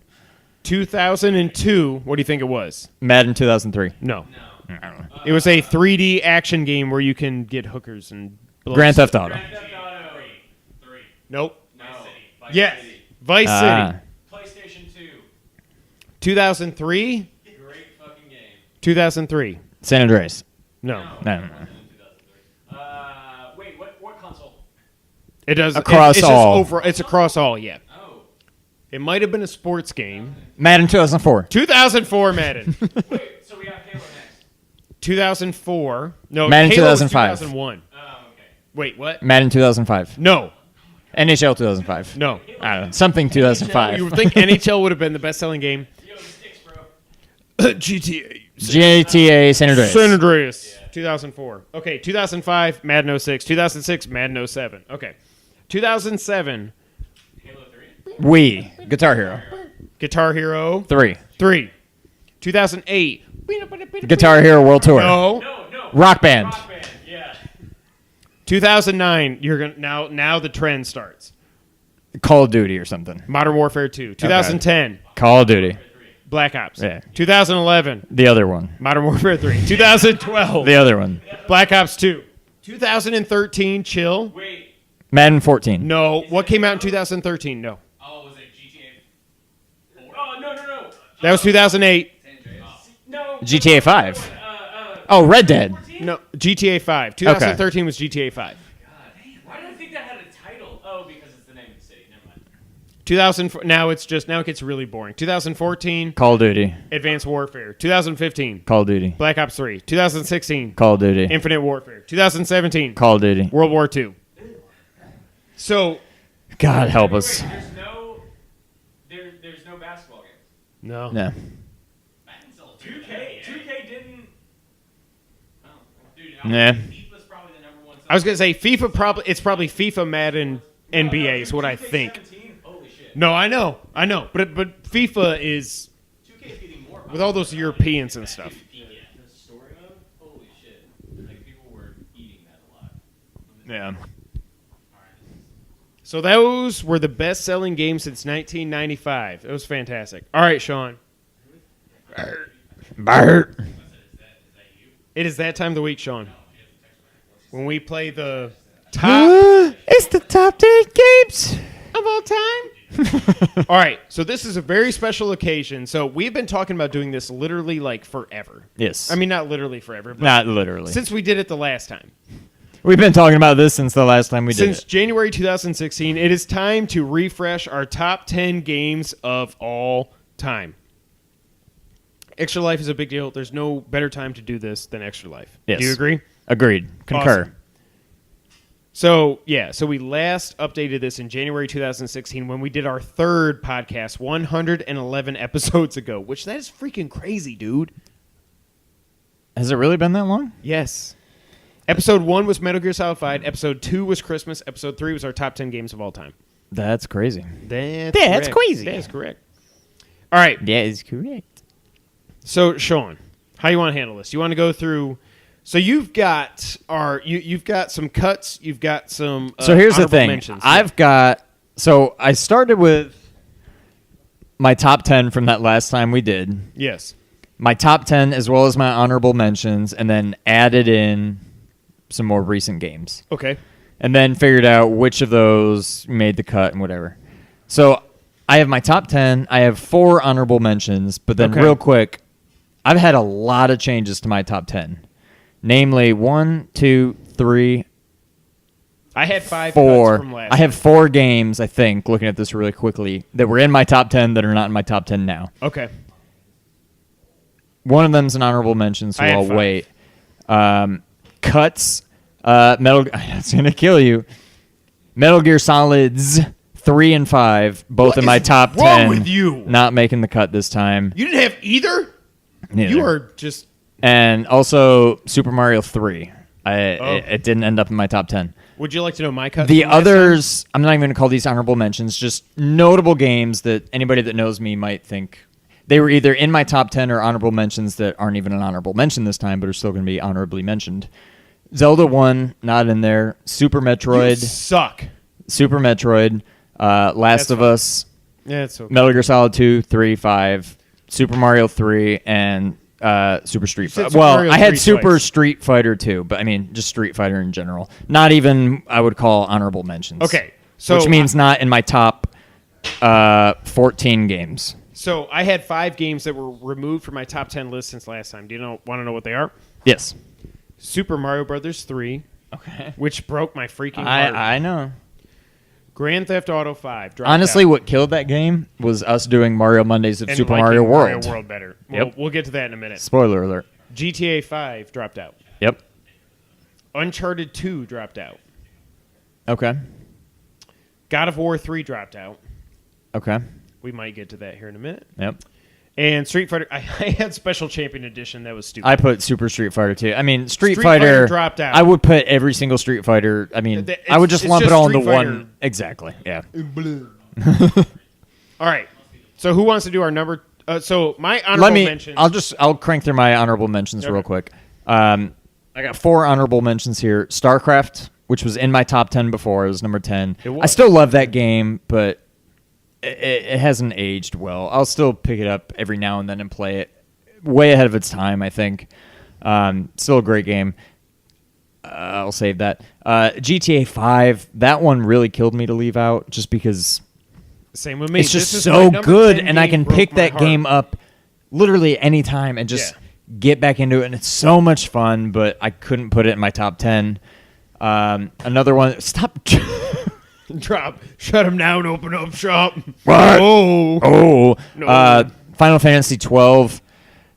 2002, what do you think it was? Madden 2003. No. It was a 3D action game where you can get hookers and blow Grand stuff. Theft Auto. Grand Theft Auto 3. Nope. Vice City. Yes. City. Vice City. PlayStation 2. 2003? Great fucking game. 2003. San Andreas. No. No. Wait, what console? It does. Across it's all. It's across all, yeah. Oh. It might have been a sports game. Madden 2004. 2004 Madden. Wait, so we have Halo next. 2004. No, Madden Halo was 2005. 2001. Oh, okay. Wait, what? Madden 2005. No. NHL 2005. No. I don't know. Something 2005. You would think NHL would have been the best-selling game. Yo, the sticks, bro. GTA. GTA San Andreas. San Andreas. 2004. Okay, 2005, Madden 06. 2006, Madden 07. Okay. 2007, Halo 3. Wii. Guitar Hero. Guitar Hero 3. 3. 2008. Guitar Hero World Tour. No. No. Rock Band. Rock Band, yeah. 2009. You're gonna now the trend starts. Call of Duty or something. Modern Warfare 2. 2010. Call of Duty. Black Ops. Yeah. 2011. The other one. Modern Warfare 3. 2012. The other one. Black Ops 2. 2013. Chill. Wait. Madden 14. No. What came out in 2013? No. Oh, was it GTA 4? Oh, no. That was 2008. No. GTA 5. Oh, Red Dead. No. GTA 5. 2013 was GTA 5. Why did I think that had a title? Oh, because it's the name of the city. Never mind. 2000. Now it gets really boring. 2014. Call of Duty. Advanced Warfare. 2015. Call of Duty. Black Ops 3. 2016. Call of Duty. Infinite Warfare. 2017. Call of Duty. World War 2. So God help us. Wait, there's no basketball games. no. No. 2K didn't. Oh, dude. Yeah. FIFA's probably the number one. I was gonna say FIFA. It's probably FIFA, Madden, NBA is what I think. 2K17? Holy shit. No, I know, but FIFA is 2K is getting more. with all those Europeans and stuff. The story mode. Holy shit. Like people were eating that a lot. Yeah. So those were the best-selling games since 1995. It was fantastic. All right, Sean. Bart. It is that time of the week, Sean, when we play the top It's the top 10 games. of all time. All right, so this is a very special occasion. So we've been talking about doing this literally like forever. Yes. I mean, not literally forever, but Not literally. since we did it the last time. We've been talking about this since the last time we did Since it. January 2016, it is time to refresh our top 10 games of all time. Extra Life is a big deal. There's no better time to do this than Extra Life. Yes. Do you agree? Agreed. Concur. Awesome. So we last updated this in January 2016 when we did our third podcast 111 episodes ago, which that is freaking crazy, dude. Has it really been that long? Yes. Episode 1 was Metal Gear Solid 5. Episode 2 was Christmas. Episode 3 was our top 10 games of all time. That's crazy. That's correct. crazy. That is correct. All right. That is correct. So, Sean, how you want to handle this? You want to go through? So you've got you've got some cuts. You've got some. So here's the honorable thing. mentions. I've got. So I started with my top 10 from that last time we did. Yes. My top 10 as well as my honorable mentions, and then added in some more recent games. Okay. and then figured out which of those made the cut and whatever. So I have my top 10. I have 4 honorable mentions, but then real quick, I've had a lot of changes to my top 10. Namely, 1, 2, 3, I had 5 4. cuts from last I have 4 games, I think, looking at this really quickly, that were in my top 10 that are not in my top 10 now. Okay. One of them's an honorable mention, so I had I'll 5. wait. Cuts. Metal. It's gonna kill you. Metal Gear Solids 3 and 5, both What in my is top wrong 10. with you? Not making the cut this time. You didn't have either? Neither. You are just... And also Super Mario 3. Oh. It didn't end up in my top 10. Would you like to know my cut? The from last others, I'm not even going to call these honorable mentions, just notable games that anybody that knows me might think they were either in my top 10 or honorable mentions that aren't even an honorable mention this time, but are still going to be honorably mentioned. Zelda 1, not in there. Super time? Metroid. You suck. Super Metroid. Last That's of fine. Us. Yeah, it's okay. Metal Gear Solid 2, 3, 5. Super Mario 3, and Super Street said Fighter. Super Well, Mario I had 3 Super twice. Street Fighter 2, but I mean, just Street Fighter in general. Not even, I would call honorable mentions. Okay, so which means not in my top 14 games. So I had 5 games that were removed from my top 10 list since last time. Do you want to know what they are? Yes. Super Mario Brothers 3, Okay. which broke my freaking heart. I know. Grand Theft Auto 5. dropped Honestly, out. what killed that game was us doing Mario Mondays of And Super liking Mario World. Mario World better. Yep. We'll get to that in a minute. Spoiler alert. GTA 5 dropped out. Yep. Uncharted 2 dropped out. Okay. God of War 3 dropped out. Okay. We might get to that here in a minute. Yep. And Street Fighter, I had Special Champion Edition. That was stupid. I put Super Street Fighter 2. I mean, Street Street Fighter, Fighter dropped out. I would put every single Street Fighter. I mean, I would just it's lump just it all into Street Fighter. one. Exactly. Yeah. All right. So who wants to do our number? So my honorable mentions. I'll crank through my honorable mentions real Okay. quick. I got 4 honorable mentions here. StarCraft, which was in my top 10 before. It was number 10. It was. I still love that game, but it hasn't aged well. I'll still pick it up every now and then and play it. Way ahead of its time, I think. Still a great game. I'll save that. GTA 5, that one really killed me to leave out just because Same with me. it's just This is my so number good, 10 and I game can pick broke my that heart. game up literally any time and just get back into it, and it's so much fun, but I couldn't put it in my top 10. Another one, stop. Drop. Shut him down. Open up shop. What? Oh. No. Final Fantasy 12.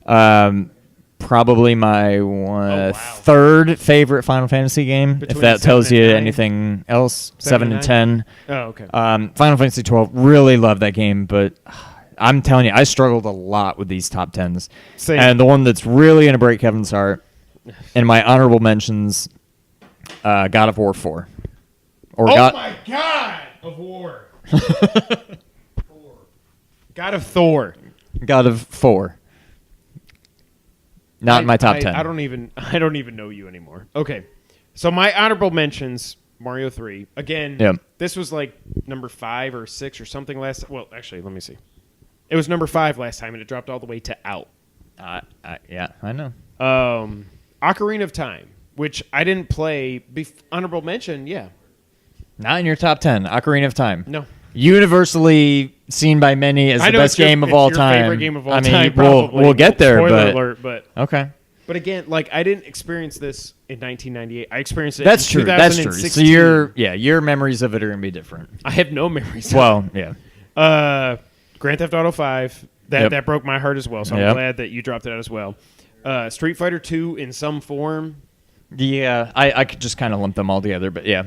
Probably my wow. third favorite Final Fantasy game, Between if that 7 tells and you 9? anything else. 7 7 and and 10. Oh, okay. Final Fantasy 12, really love that game, but I'm telling you, I struggled a lot with these top 10s. Same. And the one that's really going to break Kevin's heart, in my honorable mentions, God of War 4. Or Oh God, my God of War. God of Thor. God of 4. Not in my top 10. I don't even know you anymore. Okay. So my honorable mentions, Mario 3. Again, Yep. this was like number 5 or 6 or something last. Well, actually, let me see. It was number 5 last time, and it dropped all the way to out. Yeah, I know. Ocarina of Time, which I didn't play. Honorable mention, yeah. Not in your top 10. Ocarina of Time. No. Universally seen by many as I the know best it's your- game of it's all your time. favorite game of all I mean, time, we'll probably. get there, Spoiler but alert, but okay. But again, like I didn't experience this in 1998. I experienced it. That's in true. That's true. 2016. So your memories of it are gonna be different. I have no memories. Well, yeah. Grand Theft Auto 5. That broke my heart as well. So I'm Yep. glad that you dropped it out as well. Street Fighter 2 in some form. Yeah, I could just kind of lump them all together, but yeah.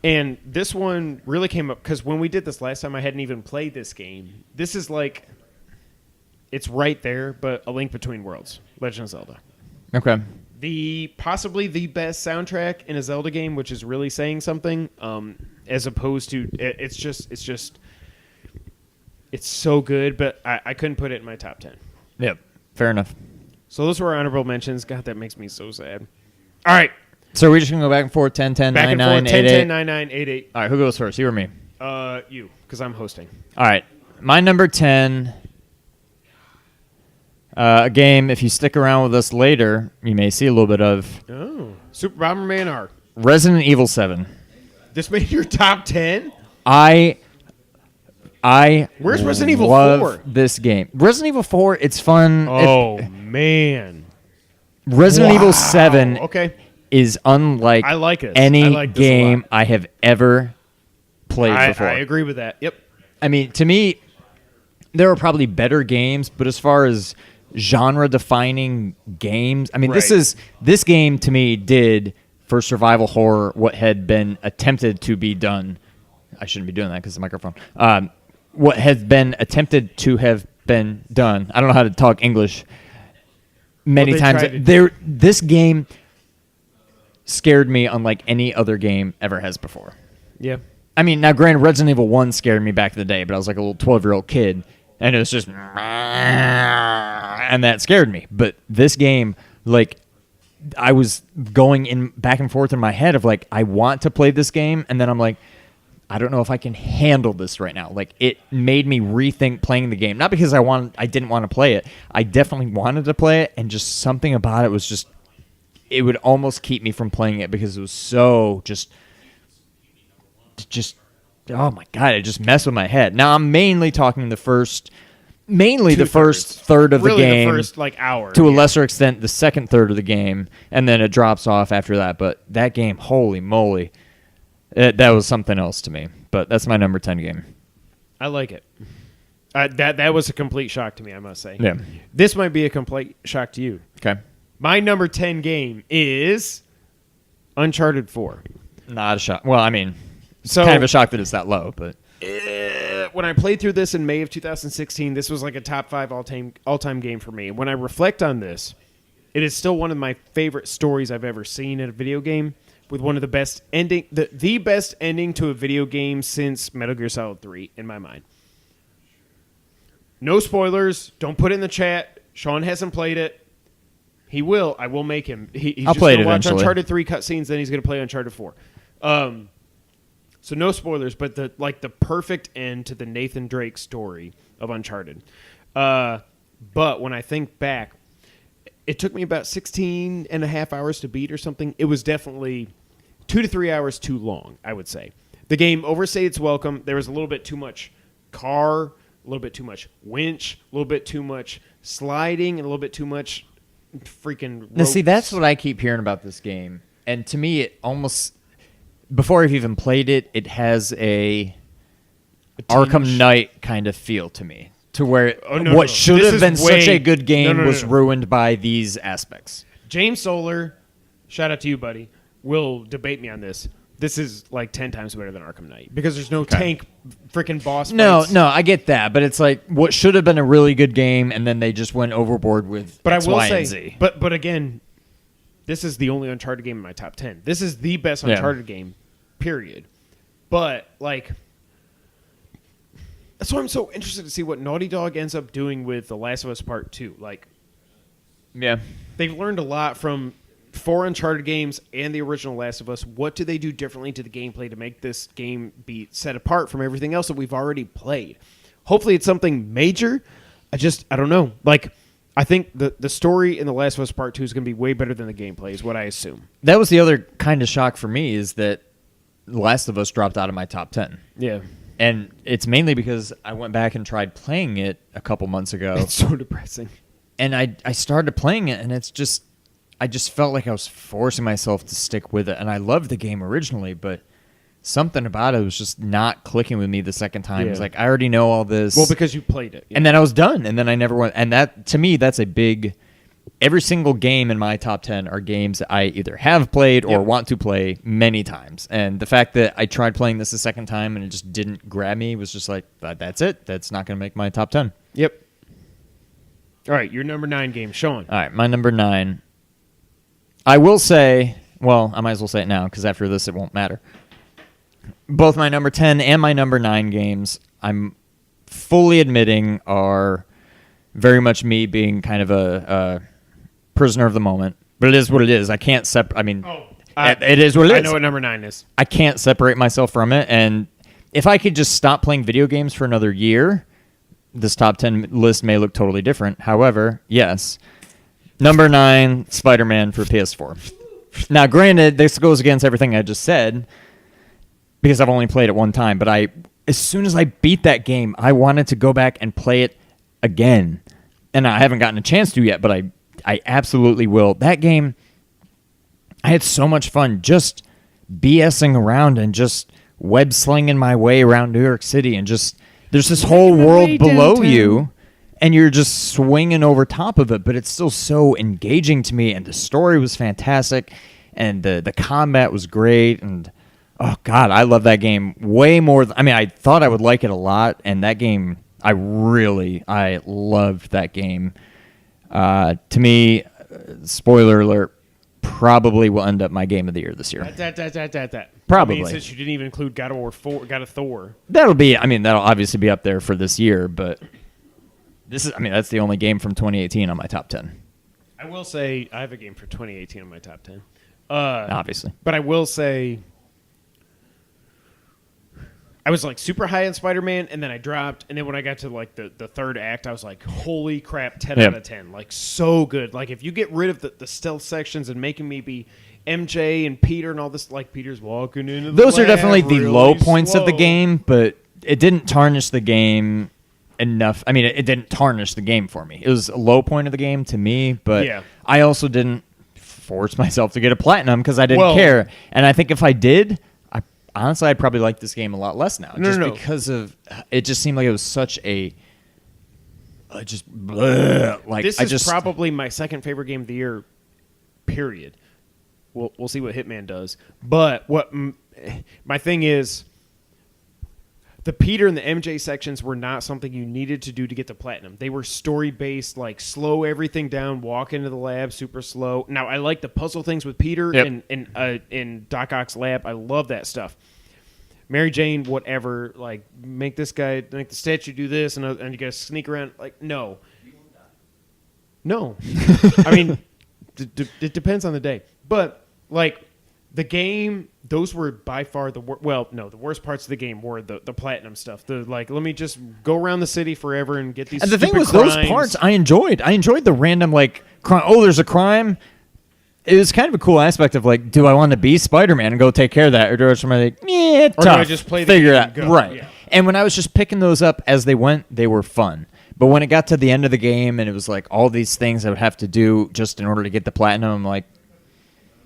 And this one really came up because when we did this last time, I hadn't even played this game. This is like, it's right there, but A Link Between Worlds, Legend of Zelda. Okay. Possibly the best soundtrack in a Zelda game, which is really saying something. As opposed to, it's so good, but I couldn't put it in my top 10. Yep. Fair enough. So those were our honorable mentions. God, that makes me so sad. All right. So we're just gonna go back and forth, 10, 10, Back 9, and forth, 9, 10, 8, 10, 8. 9, 9, 8, 8. All right, who goes first? You or me? You, because I'm hosting. All right. My number 10, a game, if you stick around with us later, you may see a little bit of. Oh. Super Bomberman R. Resident Evil 7. This made your top 10? I Where's Resident Evil love 4? this game. Resident Evil 4, it's fun. Oh, man. Resident Evil Wow. 7 Okay. is unlike I like it. any I like this a game lot. I have ever played before. I agree with that. Yep. I mean, to me, there are probably better games, but as far as genre-defining games, I mean, Right. this game to me did for survival horror what had been attempted to be done. I shouldn't be doing that because the microphone. What has been attempted to have been done. I don't know how to talk English. Many Well, they times, tried to- this game scared me unlike any other game ever has before. Yeah. I mean, now granted, Resident Evil 1 scared me back in the day, but I was like a little 12-year-old kid, and it was just, and that scared me. But this game, like, I was going in back and forth in my head of like, I want to play this game, and then I'm like, I don't know if I can handle this right now. Like, it made me rethink playing the game. Not because I didn't want to play it. I definitely wanted to play it, and just something about it was just, it would almost keep me from playing it because it was so just oh my god, it just messed with my head. Now I'm mainly talking the first third of Really, the game, the first, like, hour. to a yeah. lesser extent the second third of the game, and then it drops off after that. But that game, holy moly, that was something else to me. But that's my number 10 game. I like it. That was a complete shock to me, I must say. Yeah. This might be a complete shock to you. Okay. My number 10 game is Uncharted 4. Not a shock. Well, I mean, So kind of a shock that it's that low, but when I played through this in May of 2016, this was like a top 5 all-time game for me. When I reflect on this, it is still one of my favorite stories I've ever seen in a video game, with one of the best ending, the best ending to a video game since Metal Gear Solid 3 in my mind. No spoilers. Don't put it in the chat. Sean hasn't played it. He will. I will make him. He's I'll just play gonna it watch eventually. Uncharted 3 cutscenes, then he's going to play Uncharted 4. So no spoilers, but the perfect end to the Nathan Drake story of Uncharted. But when I think back, it took me about 16 and a half hours to beat or something. It was definitely 2 to 3 hours too long, I would say. The game overstayed its welcome. There was a little bit too much car, a little bit too much winch, a little bit too much sliding, and a little bit too much freaking ropes. now see, that's what I keep hearing about this game. And to me, it almost, before I've even played it, it has a Arkham Knight kind of feel to me, to where what should This have is been such way- a good game No. was ruined by these aspects. James Solar, shout out to you, buddy, will debate me on this. This is like 10 times better than Arkham Knight because there's no tank freaking boss No, fights. no, I get that, but it's like what should have been a really good game, and then they just went overboard with But X, I will Y, say, and Z. but again, this is the only Uncharted game in my top 10. This is the best Yeah. Uncharted game, period. But like, that's why I'm so interested to see what Naughty Dog ends up doing with The Last of Us Part 2. Like, Yeah. they've learned a lot from 4 Uncharted games and the original Last of Us. What do they do differently to the gameplay to make this game be set apart from everything else that we've already played? Hopefully it's something major. I don't know. Like, I think the story in The Last of Us Part 2 is going to be way better than the gameplay is what I assume. That was the other kind of shock for me, is that Last of Us dropped out of my top 10. Yeah. And it's mainly because I went back and tried playing it a couple months ago. It's so depressing. And I started playing it, and it's just, I just felt like I was forcing myself to stick with it. And I loved the game originally, but something about it was just not clicking with me the second time. It was Yeah. like, I already know all this. Well, because you played it. Yeah. And then I was done, and then I never went. And that, to me, that's a big. Every single game in my top 10 are games that I either have played or Yep. want to play many times. And the fact that I tried playing this a second time and it just didn't grab me was just like, that's it. That's not going to make my top 10. Yep. All right, your number 9 game, Sean. All right, my number 9. I will say, well, I might as well say it now because after this it won't matter. Both my number 10 and my number 9 games, I'm fully admitting are very much me being kind of a prisoner of the moment. But it is what it is. I can't separate. I mean, it is what it is. I know what number 9 is. I can't separate myself from it. And if I could just stop playing video games for another year, this top 10 list may look totally different. However, yes. Number 9, Spider-Man for PS4. Now, granted, this goes against everything I just said because I've only played it one time. But as soon as I beat that game, I wanted to go back and play it again, and I haven't gotten a chance to yet. But I absolutely will. That game, I had so much fun just BSing around and just web slinging my way around New York City, and just there's this whole world below you. And you're just swinging over top of it, but it's still so engaging to me. And the story was fantastic, and the combat was great. And oh god, I love that game way more. I thought I would like it a lot, and that game, I loved that game. To me, spoiler alert, probably will end up my game of the year this year. Probably. I mean, since you didn't even include God of War 4, God of Thor. That'll obviously be up there for this year, but. That's the only game from 2018 on my top 10. I will say I have a game for 2018 on my top 10. Obviously. But I will say I was like super high on Spider-Man, and then I dropped, and then when I got to like the third act, I was like, holy crap, 10 out of 10. Like, so good. Like, if you get rid of the stealth sections and making me be MJ and Peter and all this, like Peter's walking into the Those are definitely the really low points of the slow. game, but it didn't tarnish the game enough. It didn't tarnish the game for me. It was a low point of the game to me, but Yeah. I also didn't force myself to get a platinum because I didn't care. And I think if I did, I'd probably like this game a lot less now. Because of it just seemed like it was such a just bleh, like This is probably my second favorite game of the year, period. We'll see what Hitman does. But what my thing is, the Peter and the MJ sections were not something you needed to do to get to platinum. They were story-based, like slow everything down, walk into the lab super slow. Now, I like the puzzle things with Peter in Doc Ock's lab. I love that stuff. Mary Jane, whatever, like make the statue do this, and you got to sneak around. Like, no. It depends on the day. But, like, the game, those were by far the worst parts of the game were the platinum stuff. Let me just go around the city forever and get these. And the thing was, crimes. those parts I enjoyed. I enjoyed the random crime. Oh, there's a crime. It was kind of a cool aspect of do I want to be Spider-Man and go take care of that, or do I just tough. Do I just play the figure game it and out go? right? Yeah. And when I was just picking those up as they went, they were fun. But when it got to the end of the game and it was all these things I would have to do just in order to get the platinum, I'm like.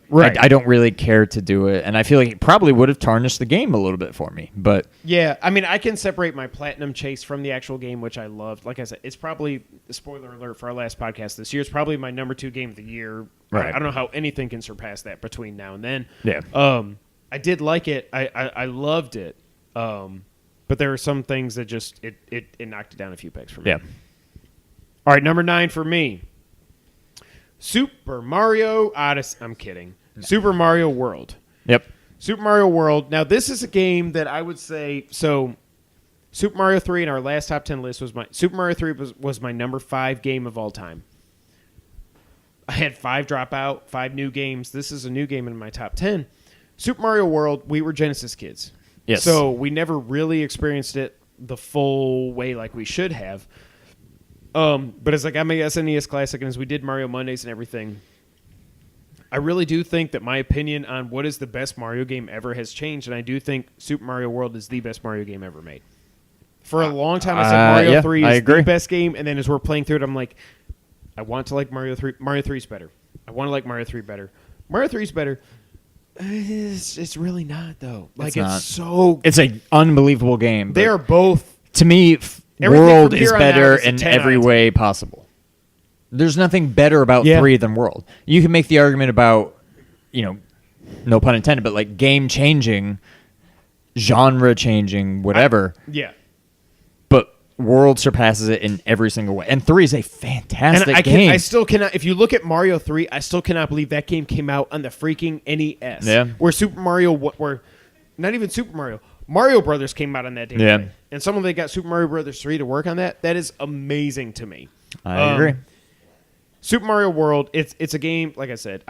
Right. I don't really care to do it, and I feel like it probably would have tarnished the game a little bit for me. But yeah, I can separate my platinum chase from the actual game, which I loved. Like I said, it's probably, spoiler alert for our last podcast this year, it's probably my number 2 game of the year. Right. I don't know how anything can surpass that between now and then. Yeah. I did like it. I loved it. But there are some things that just it knocked it down a few pegs for me. yeah, All right, number 9 for me. Super Mario Odyssey. I'm kidding. Super Mario World. yep, Super Mario World. Now, this is a game that I would say, so Super Mario 3 in our last top 10 list Super Mario 3 was my number 5 game of all time. I had 5 drop out, 5 new games. This is a new game in my top 10. Super Mario World, we were Genesis kids. Yes. So we never really experienced it the full way like we should have. But as I got my SNES Classic and as we did Mario Mondays and everything, I really do think that my opinion on what is the best Mario game ever has changed, and I do think Super Mario World is the best Mario game ever made. For a long time, I said Mario 3 is the best game, and then as we're playing through it, I'm like, I want to like Mario 3. Mario 3 is better. I want to like Mario 3 better. Mario 3 is better. It's really not, though. Like, it's an unbelievable game. They are both. To me, Everything World from is here on better out is a in 10 out of every 10. way possible. There's nothing better about 3 than World. You can make the argument about, no pun intended, but game changing, genre changing, whatever. Yeah. But World surpasses it in every single way. And 3 is a fantastic game. I still cannot. If you look at Mario 3, I still cannot believe that game came out on the freaking NES. Yeah. Where Super Mario, where not even Super Mario Brothers came out on that day. Yeah. And someone they got Super Mario Brothers 3 to work on that. That is amazing to me. I agree. Super Mario World, it's a game, like I said,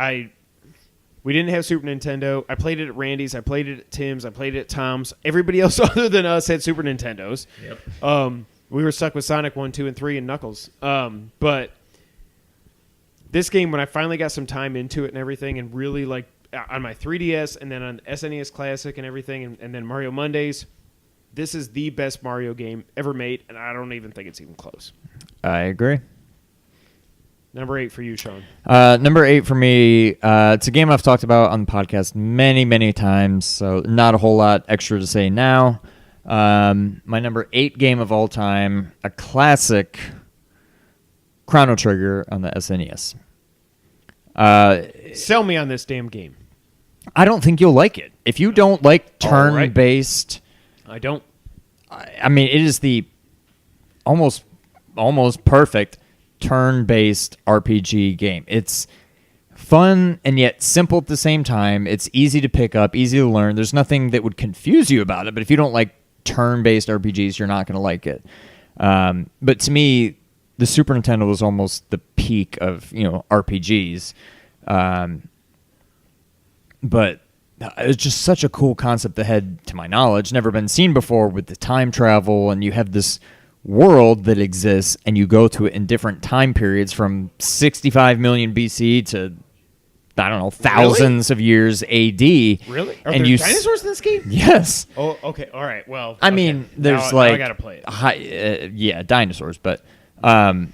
we didn't have Super Nintendo. I played it at Randy's, I played it at Tim's, I played it at Tom's. Everybody else other than us had Super Nintendos. Yep. We were stuck with Sonic 1, 2, and 3 and Knuckles. But this game, when I finally got some time into it and everything, and really like on my 3DS and then on SNES Classic and everything, and then Mario Mondays, this is the best Mario game ever made, and I don't even think it's even close. I agree. Number 8 for you, Sean. Number 8 for me, it's a game I've talked about on the podcast many, many times, so not a whole lot extra to say now. My number 8 game of all time, a classic, Chrono Trigger on the SNES. Sell me on this damn game. I don't think you'll like it. If you don't like turn-based... I don't. I mean, it is the almost perfect turn-based RPG game. It's fun and yet simple at the same time. It's easy to pick up, easy to learn. There's nothing that would confuse you about it, but if you don't like turn-based RPGs, you're not going to like it. But to me, the Super Nintendo was almost the peak of, RPGs. But it's just such a cool concept that had, to my knowledge, never been seen before with the time travel, and you have this world that exists, and you go to it in different time periods from 65 million BC to, I don't know, thousands of years AD. Really? Are there dinosaurs in this game? Yes. Oh, okay. All right. Well, I mean, there's now I gotta play it. Dinosaurs, but oh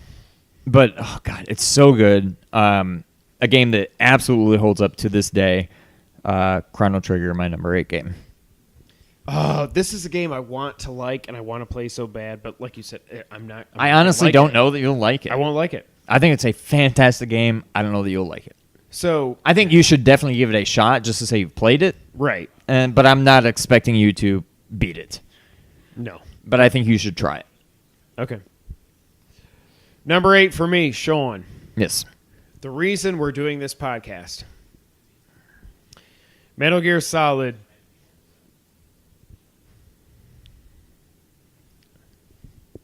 god, it's so good. A game that absolutely holds up to this day. Chrono Trigger, my number 8 game. This is a game I want to like and I want to play so bad, but like you said, I honestly don't know that you'll like it. I won't like it. I think it's a fantastic game. I don't know that you'll like it. So I think you should definitely give it a shot just to say you've played it. Right. But I'm not expecting you to beat it. No. But I think you should try it. Okay. Number 8 for me, Sean. Yes. The reason we're doing this podcast. Metal Gear Solid.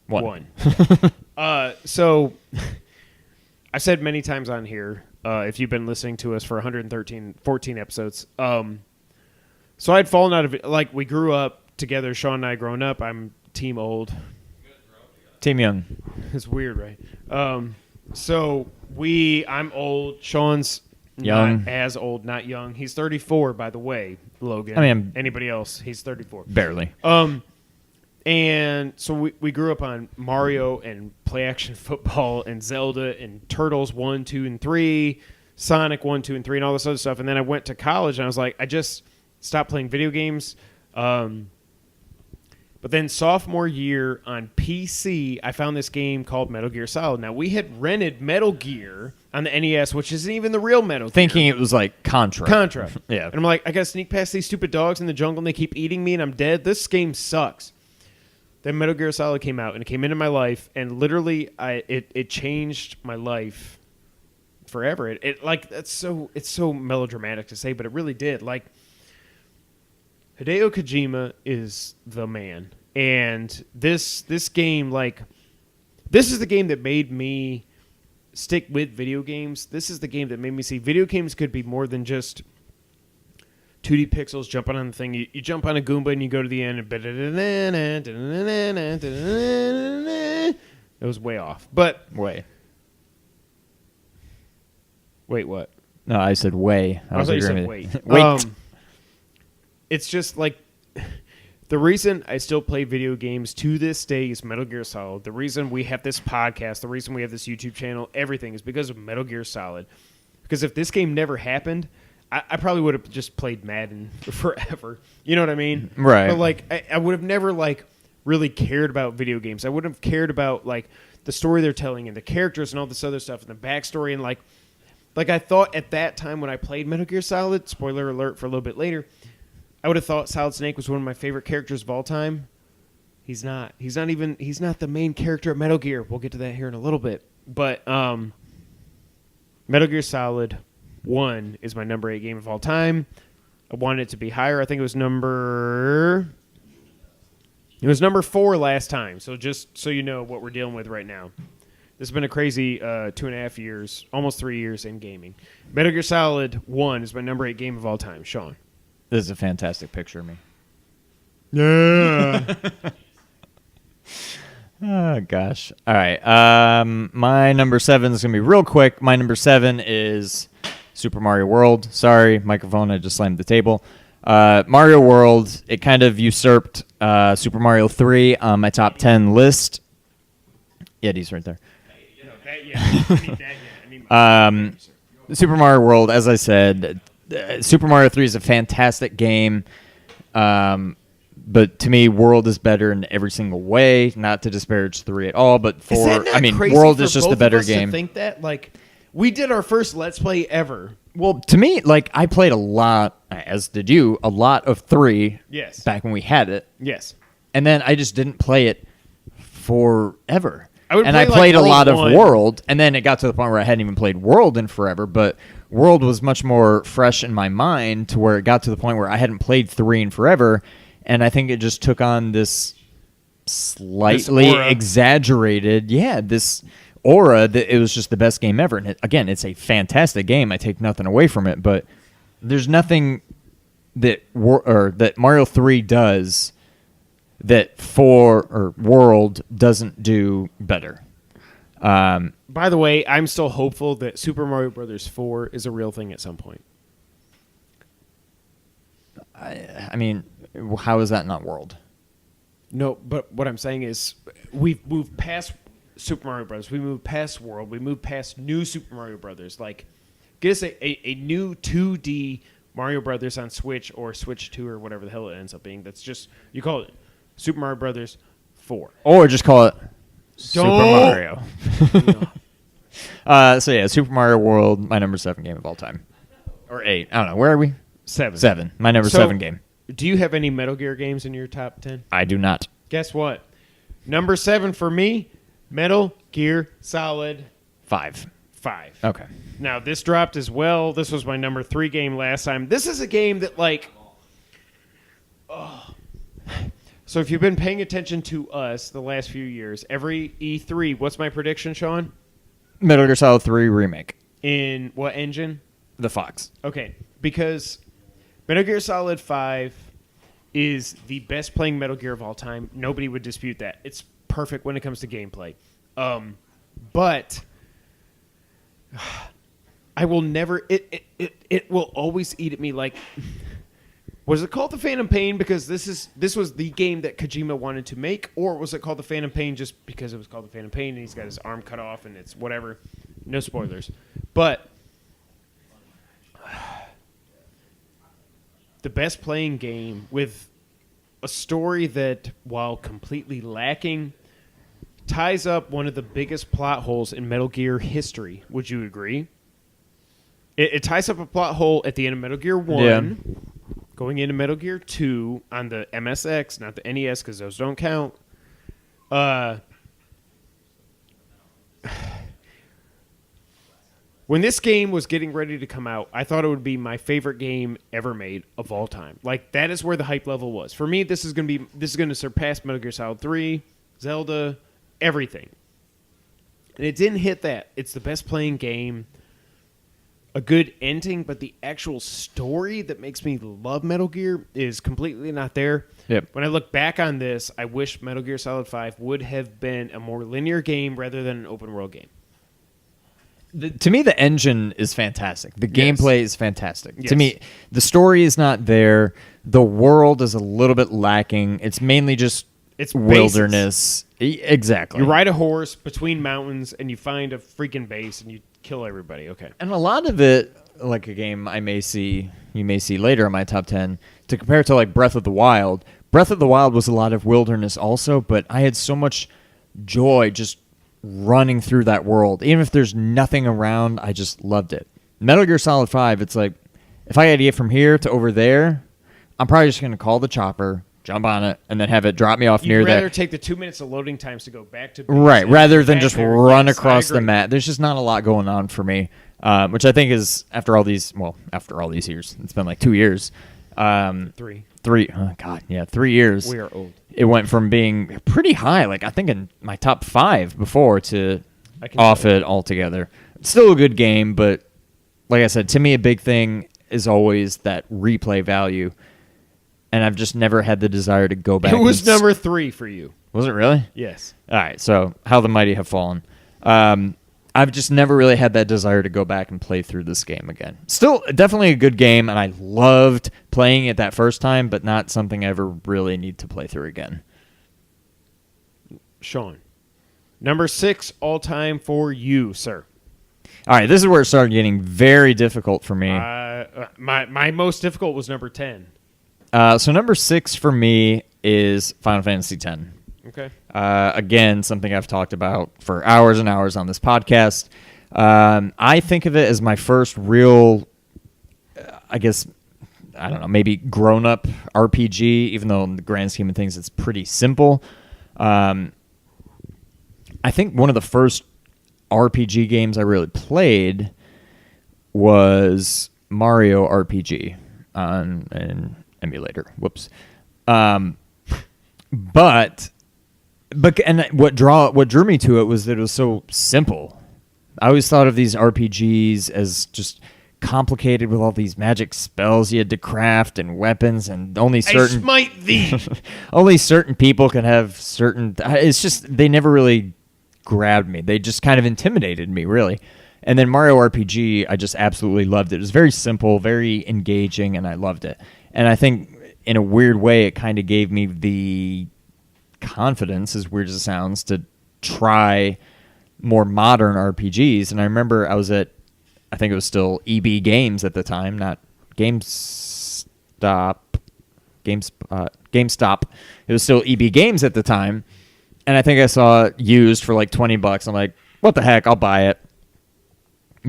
One. So I've said many times on here, if you've been listening to us for 14 episodes, so I'd fallen out of it. Like, we grew up together, Sean and I growing up. I'm team old. Team young. It's weird, right? So I'm old. Sean's young. Not as old, not young. He's 34, by the way, Logan. I mean, anybody else, he's 34. Barely. And so we grew up on Mario and play-action football and Zelda and Turtles 1, 2, and 3, Sonic 1, 2, and 3, and all this other stuff. And then I went to college, and I was like, I just stopped playing video games. But then sophomore year on PC, I found this game called Metal Gear Solid. Now, we had rented Metal Gear on the NES, which isn't even the real Metal Gear. Thinking it was like Contra. Yeah. And I'm like, I got to sneak past these stupid dogs in the jungle, and they keep eating me, and I'm dead. This game sucks. Then Metal Gear Solid came out, and it came into my life, and literally, it changed my life forever. It's so melodramatic to say, but it really did. Like, Hideo Kojima is the man, and this game, like, this is the game that made me stick with video games. This is the game that made me see video games could be more than just 2D pixels jumping on the thing. You jump on a Goomba and you go to the end. It was way off. But Way. Wait, what? No, I said way. I thought you said wait. wait. Wait. It's just like the reason I still play video games to this day is Metal Gear Solid. The reason we have this podcast, the reason we have this YouTube channel, everything is because of Metal Gear Solid. Because if this game never happened, I probably would have just played Madden forever. You know what I mean? Right. But like, I would have never like really cared about video games. I wouldn't have cared about like the story they're telling and the characters and all this other stuff and the backstory and like I thought at that time when I played Metal Gear Solid. Spoiler alert for a little bit later. I would have thought Solid Snake was one of my favorite characters of all time. He's not. He's not the main character of Metal Gear. We'll get to that here in a little bit. But Metal Gear Solid 1 is my number 8 game of all time. I wanted it to be higher. I think it was number 4 last time. So just so you know what we're dealing with right now. This has been a crazy 2.5 years, almost 3 years in gaming. Metal Gear Solid 1 is my number 8 game of all time. Sean. This is a fantastic picture of me. Yeah. Oh gosh. All right. My number 7 is gonna be real quick. My number 7 is Super Mario World. Sorry, microphone. I just slammed the table. Mario World. It kind of usurped Super Mario 3 on my top 10 list. Yeti's right there. Super Mario World. As I said, Super Mario 3 is a fantastic game. But to me, World is better in every single way. Not to disparage 3 at all, but World is just the better game. To think that, like, we did our first Let's Play ever. Well, to me, like, I played a lot, as did you, a lot of 3. Yes. Back when we had it. Yes. And then I just didn't play it forever. I played a lot World of World, and then it got to the point where I hadn't even played World in forever, but World was much more fresh in my mind to where it got to the point where I hadn't played 3 in forever. And I think it just took on this slightly exaggerated, this aura that it was just the best game ever. And again, it's a fantastic game. I take nothing away from it, but there's nothing that Mario 3 does that World doesn't do better. By the way, I'm still hopeful that Super Mario Brothers 4 is a real thing at some point. I mean, how is that not World? No, but what I'm saying is we've moved past Super Mario Brothers. We moved past World. We moved past new Super Mario Brothers. Like, get us a new 2D Mario Brothers on Switch or Switch 2 or whatever the hell it ends up being. That's just, you call it Super Mario Brothers 4. Or just call it Super Mario. Super Mario World, my number 7 game of all time. Or 8. I don't know. Where are we? 7. My number 7 game. Do you have any Metal Gear games in your top 10? I do not. Guess what? Number 7 for me, Metal Gear Solid 5. Okay. Now, this dropped as well. This was my number 3 game last time. This is a game that, like... So if you've been paying attention to us the last few years, every E3, what's my prediction, Sean? Metal Gear Solid 3 Remake. In what engine? The Fox. Okay, because Metal Gear Solid 5 is the best playing Metal Gear of all time. Nobody would dispute that. It's perfect when it comes to gameplay. But I will never... It will always eat at me like... Was it called The Phantom Pain because this was the game that Kojima wanted to make, or was it called The Phantom Pain just because it was called The Phantom Pain and he's got his arm cut off and it's whatever? No spoilers. But the best playing game with a story that, while completely lacking, ties up one of the biggest plot holes in Metal Gear history. Would you agree? It ties up a plot hole at the end of Metal Gear 1. Yeah. Going into Metal Gear 2 on the MSX, not the NES, because those don't count. When this game was getting ready to come out, I thought it would be my favorite game ever made of all time. Like, that is where the hype level was. For me, this is going to surpass Metal Gear Solid 3, Zelda, everything. And it didn't hit that. It's the best playing game. A good ending, but the actual story that makes me love Metal Gear is completely not there. Yep. When I look back on this, I wish Metal Gear Solid 5 would have been a more linear game rather than an open world game. To me, the engine is fantastic. The gameplay is fantastic. Yes. To me, the story is not there. The world is a little bit lacking. It's mainly just wilderness. Exactly. You ride a horse between mountains and you find a freaking base and you kill everybody. Okay. And a lot of it, like a game you may see later in my top 10, to compare to like Breath of the Wild. Breath of the Wild was a lot of wilderness also, but I had so much joy just running through that world. Even if there's nothing around, I just loved it. Metal Gear Solid 5, it's like, if I had to get from here to over there, I'm probably just going to call the chopper, jump on it, and then have it drop me off near there. You'd rather take the 2 minutes of loading times to go back to base. Right, rather than just run across the map. There's just not a lot going on for me, which I think is, after all these years, it's been like 2 years. 3. 3, oh God, yeah, 3 years. We are old. It went from being pretty high, like I think in my top 5 before, to off it altogether. It's still a good game, but like I said, to me a big thing is always that replay value. And I've just never had the desire to go back. It was number 3 for you. Was it really? Yes. All right, so How the Mighty Have Fallen. I've just never really had that desire to go back and play through this game again. Still, definitely a good game, and I loved playing it that first time, but not something I ever really need to play through again. Sean. Number 6 all time for you, sir. All right, this is where it started getting very difficult for me. My most difficult was number 10. So number 6 for me is Final Fantasy X. Okay. Again, something I've talked about for hours and hours on this podcast. I think of it as my first real, I guess, I don't know, maybe grown-up RPG, even though in the grand scheme of things it's pretty simple. I think one of the first RPG games I really played was Mario RPG on an emulator. Whoops. But what drew me to it was that it was so simple. I always thought of these RPGs as just complicated with all these magic spells you had to craft and weapons, and only certain I smite thee. only certain people can have certain. It's just they never really grabbed me. They just kind of intimidated me, really. And then Mario RPG, I just absolutely loved it. It was very simple, very engaging, and I loved it. And I think in a weird way, it kind of gave me the confidence, as weird as it sounds, to try more modern RPGs. And I remember I was at, I think it was still EB Games at the time, not GameStop. GameStop. It was still EB Games at the time. And I think I saw it used for like $20. I'm like, what the heck? I'll buy it.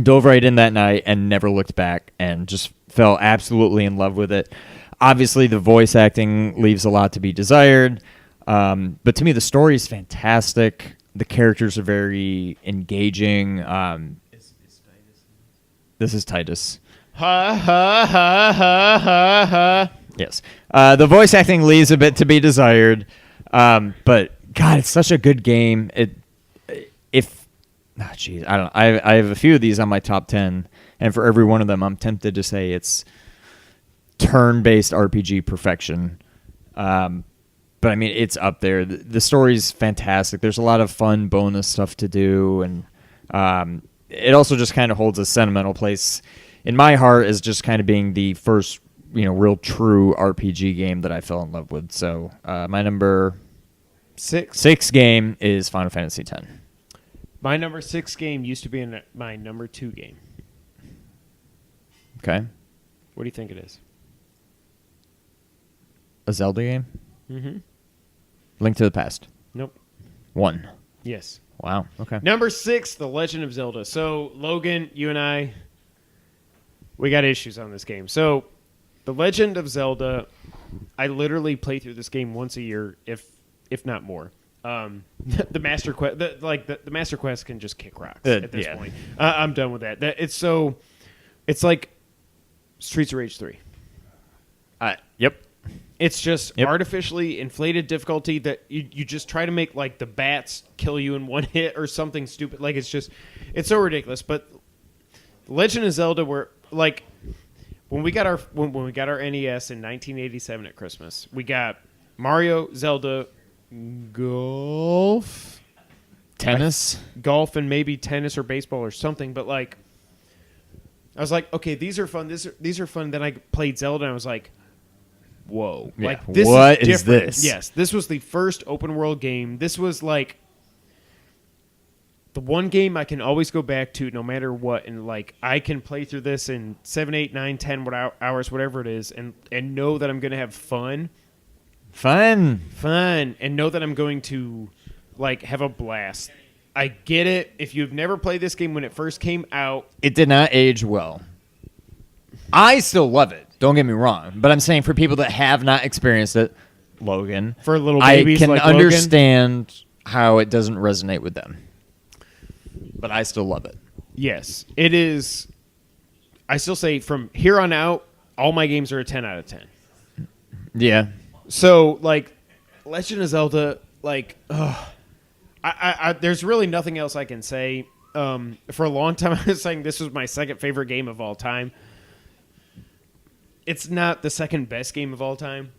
Dove right in that night and never looked back and just fell absolutely in love with it. Obviously, the voice acting leaves a lot to be desired. But to me, the story is fantastic. The characters are very engaging. This is Titus. Ha, ha, ha, ha, ha, ha. Yes. The voice acting leaves a bit to be desired. But, God, it's such a good game. I don't know. I have a few of these on my top 10. And for every one of them, I'm tempted to say it's turn-based RPG perfection. But I mean, it's up there. The story's fantastic. There's a lot of fun bonus stuff to do, and it also just kind of holds a sentimental place in my heart as just kind of being the first, real true RPG game that I fell in love with. So my number 6 game is Final Fantasy X. My number 6 game used to be my number 2 game. Okay. What do you think it is? A Zelda game? Mm-hmm. Link to the Past. Nope. 1. Yes. Wow. Okay. Number 6, The Legend of Zelda. So, Logan, you and I, we got issues on this game. So, The Legend of Zelda, I literally play through this game once a year, if not more. The Master Quest, the Master Quest can just kick rocks at this point. I'm done with that. It's like Streets of Rage 3. Yep. It's just artificially inflated difficulty that you just try to make like the bats kill you in one hit or something stupid. Like it's so ridiculous. But Legend of Zelda, were like when we got our NES in 1987 at Christmas, we got Mario, Zelda, golf, and maybe tennis or baseball or something. But like, I was like, okay, these are fun. These are fun. Then I played Zelda and I was like, whoa. Yeah. Like, this what is is this? Yes, this was the first open world game. This was like the one game I can always go back to no matter what, and like I can play through this in 7, 8, 9, 10 hours, whatever it is, and know that I'm going to have fun, and know that I'm going to like have a blast. I get it. If you've never played this game when it first came out, it did not age well. I still love it. Don't get me wrong, but I'm saying for people that have not experienced it, Logan, for little babies, I can like understand how it doesn't resonate with them. But I still love it. Yes, it is. I still say from here on out, all my games are a 10 out of 10. Yeah. So, like, Legend of Zelda, like, there's really nothing else I can say. For a long time, I was saying this was my second favorite game of all time. It's not the second best game of all time.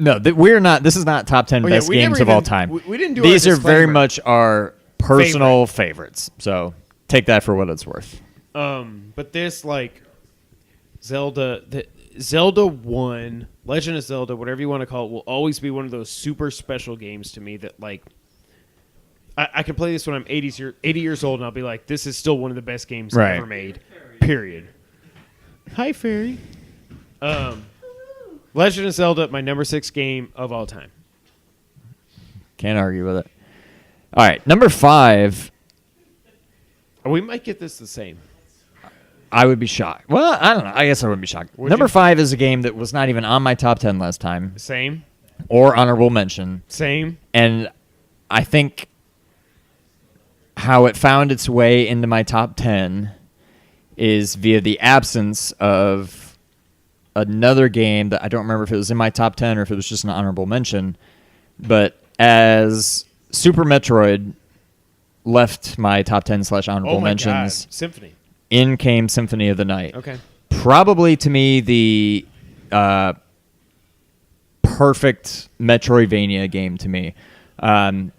No, we're not. This is not top 10 best we never games of all even- time. we didn't do These our are very disclaimer. much our personal favorites. So take that for what it's worth. But this like Zelda, Zelda 1, Legend of Zelda, whatever you want to call it, will always be one of those super special games to me that like I can play this when I'm 80 years old and I'll be like, this is still one of the best games Right. ever made. Period. Hi, Fairy. Legend of Zelda, my number 6 game of all time. Can't argue with it. All right, number 5. We might get this the same. I would be shocked. Well, I don't know. I guess I wouldn't be shocked. Would Number you? 5 is a game that was not even on my top 10 last time Same. or honorable mention. Same. And I think how it found its way into my top 10 is via the absence of another game that I don't remember if it was in my top 10 or if it was just an honorable mention. But as Super Metroid left my top 10 / honorable Oh my mentions, God. Symphony. in came Symphony of the Night. Okay. Probably to me the perfect Metroidvania game to me. I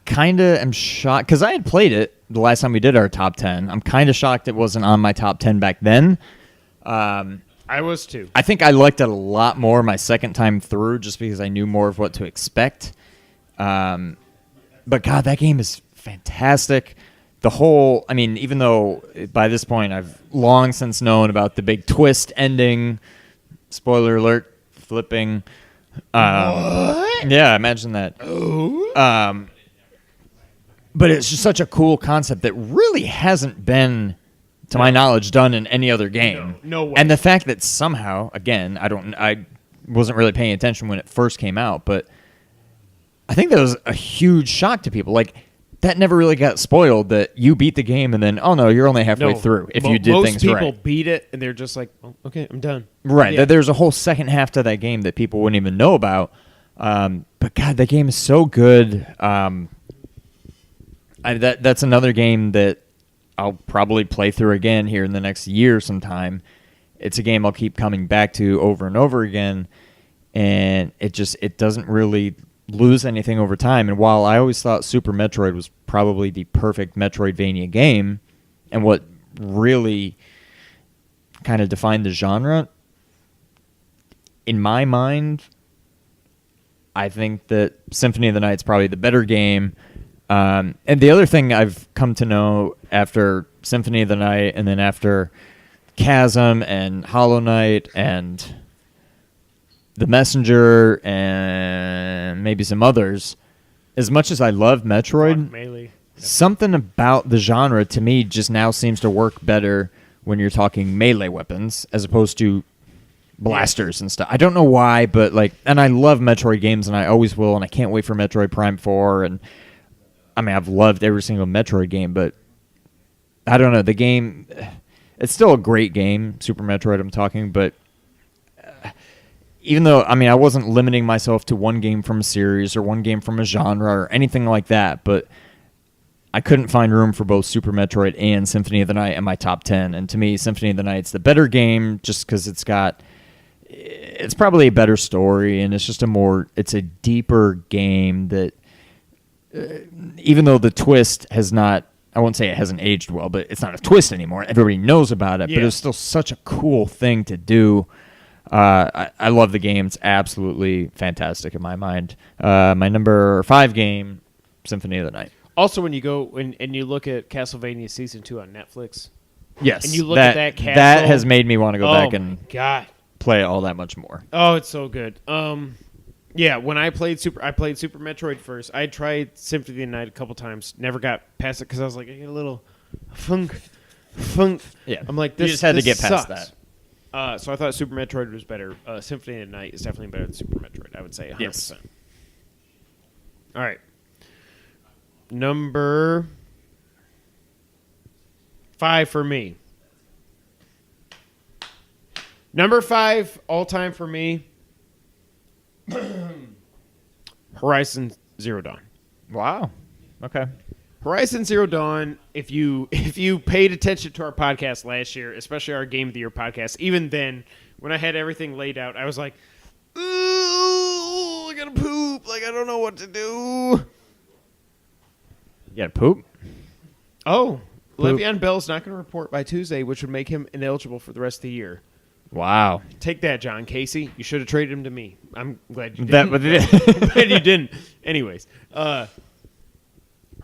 kind of am shocked because I had played it the last time we did our top 10. I'm kind of shocked it wasn't on my top 10 back then. I was too. I think I liked it a lot more my second time through just because I knew more of what to expect. But God, that game is fantastic. The whole, I mean, even though by this point I've long since known about the big twist ending, spoiler alert, flipping. What? Yeah, imagine that. Oh. But it's just such a cool concept that really hasn't been, to my knowledge, done in any other game. No way. And the fact that somehow, again, I wasn't really paying attention when it first came out, but I think that was a huge shock to people. Like, that never really got spoiled that you beat the game and then, oh no, you're only halfway through if you did things right. Most people beat it and they're just like, oh, okay, I'm done. Right. Yeah. There's a whole second half to that game that people wouldn't even know about. But God, that game is so good. That's another game that I'll probably play through again here in the next year sometime. It's a game I'll keep coming back to over and over again, and it doesn't really lose anything over time. And while I always thought Super Metroid was probably the perfect Metroidvania game and what really kind of defined the genre, in my mind, I think that Symphony of the Night is probably the better game. And the other thing I've come to know after Symphony of the Night and then after Chasm and Hollow Knight and The Messenger and maybe some others, as much as I love Metroid, Melee. something about the genre to me just now seems to work better when you're talking melee weapons as opposed to blasters and stuff. I don't know why, but like, and I love Metroid games and I always will, and I can't wait for Metroid Prime 4. And I mean, I've loved every single Metroid game, but I don't know. The game, it's still a great game, Super Metroid I'm talking, but even though, I mean, I wasn't limiting myself to one game from a series or one game from a genre or anything like that, but I couldn't find room for both Super Metroid and Symphony of the Night in my top 10. And to me, Symphony of the Night's the better game just because it's probably a better story, and it's a deeper game that, even though the twist has not, I won't say it hasn't aged well, but it's not a twist anymore. Everybody knows about it, Yeah. but it's still such a cool thing to do. I love the game. It's absolutely fantastic in my mind. My number 5 game, Symphony of the Night. Also, when you go and you look at Castlevania Season 2 on Netflix, Yes. and you look at that castle, that has made me want to go back and God. play it all that much more. Oh, it's so good. Yeah, when I played Super Metroid first. I tried Symphony of the Night a couple times. Never got past it because I was like, I get a little funk. Yeah. I'm like, You this just had to this get past sucks. So I thought Super Metroid was better. Symphony of the Night is definitely better than Super Metroid. I would say 100%. Yes. All right. Number 5 for me. Number 5 all time for me. Horizon Zero Dawn. Wow. Okay. Horizon Zero Dawn, if you paid attention to our podcast last year, especially our Game of the Year podcast, even then when I had everything laid out, I was like, ooh, I gotta poop. Like, I don't know what to do. You got to poop? Oh, Le'Veon Bell's not going to report by Tuesday, which would make him ineligible for the rest of the year. Wow. Take that, John Casey. You should have traded him to me. I'm glad you didn't. That, Glad you didn't. Anyways,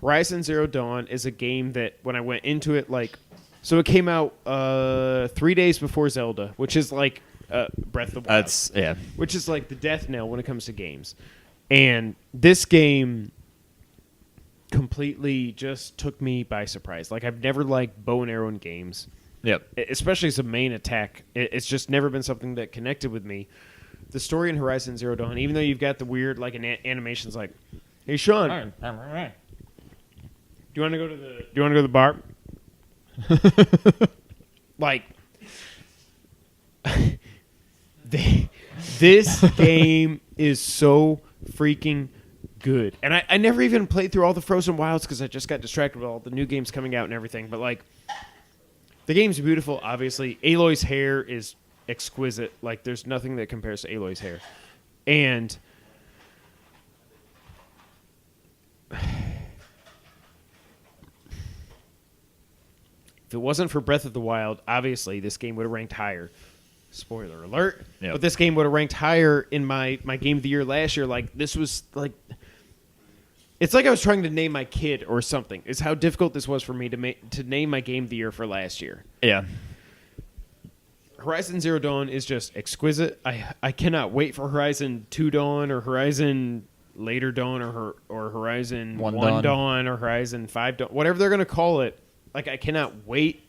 Horizon Zero Dawn is a game that when I went into it, like, so it came out 3 days before Zelda, which is like Breath of the Wild. Which is like the death knell when it comes to games. And this game completely just took me by surprise. Like, I've never liked bow and arrow in games. Yep. Especially as a main attack. It's just never been something that connected with me. The story in Horizon Zero Dawn, even though you've got the weird, like, animations like, hey, Sean, do you want to go to the bar? Like, this game is so freaking good. And I never even played through all the Frozen Wilds because I just got distracted with all the new games coming out and everything. But, like, the game's beautiful, obviously. Aloy's hair is exquisite. Like, there's nothing that compares to Aloy's hair. And if it wasn't for Breath of the Wild, obviously this game would have ranked higher. Spoiler alert. Yep. But this game would have ranked higher in my Game of the Year last year. Like, this was, like... It's like I was trying to name my kid or something. It's how difficult this was for me to name my Game of the Year for last year. Yeah. Horizon Zero Dawn is just exquisite. I cannot wait for Horizon 2 Dawn or Horizon Later Dawn or Horizon 1 Dawn or Horizon 5 Dawn. Whatever they're going to call it. Like, I cannot wait.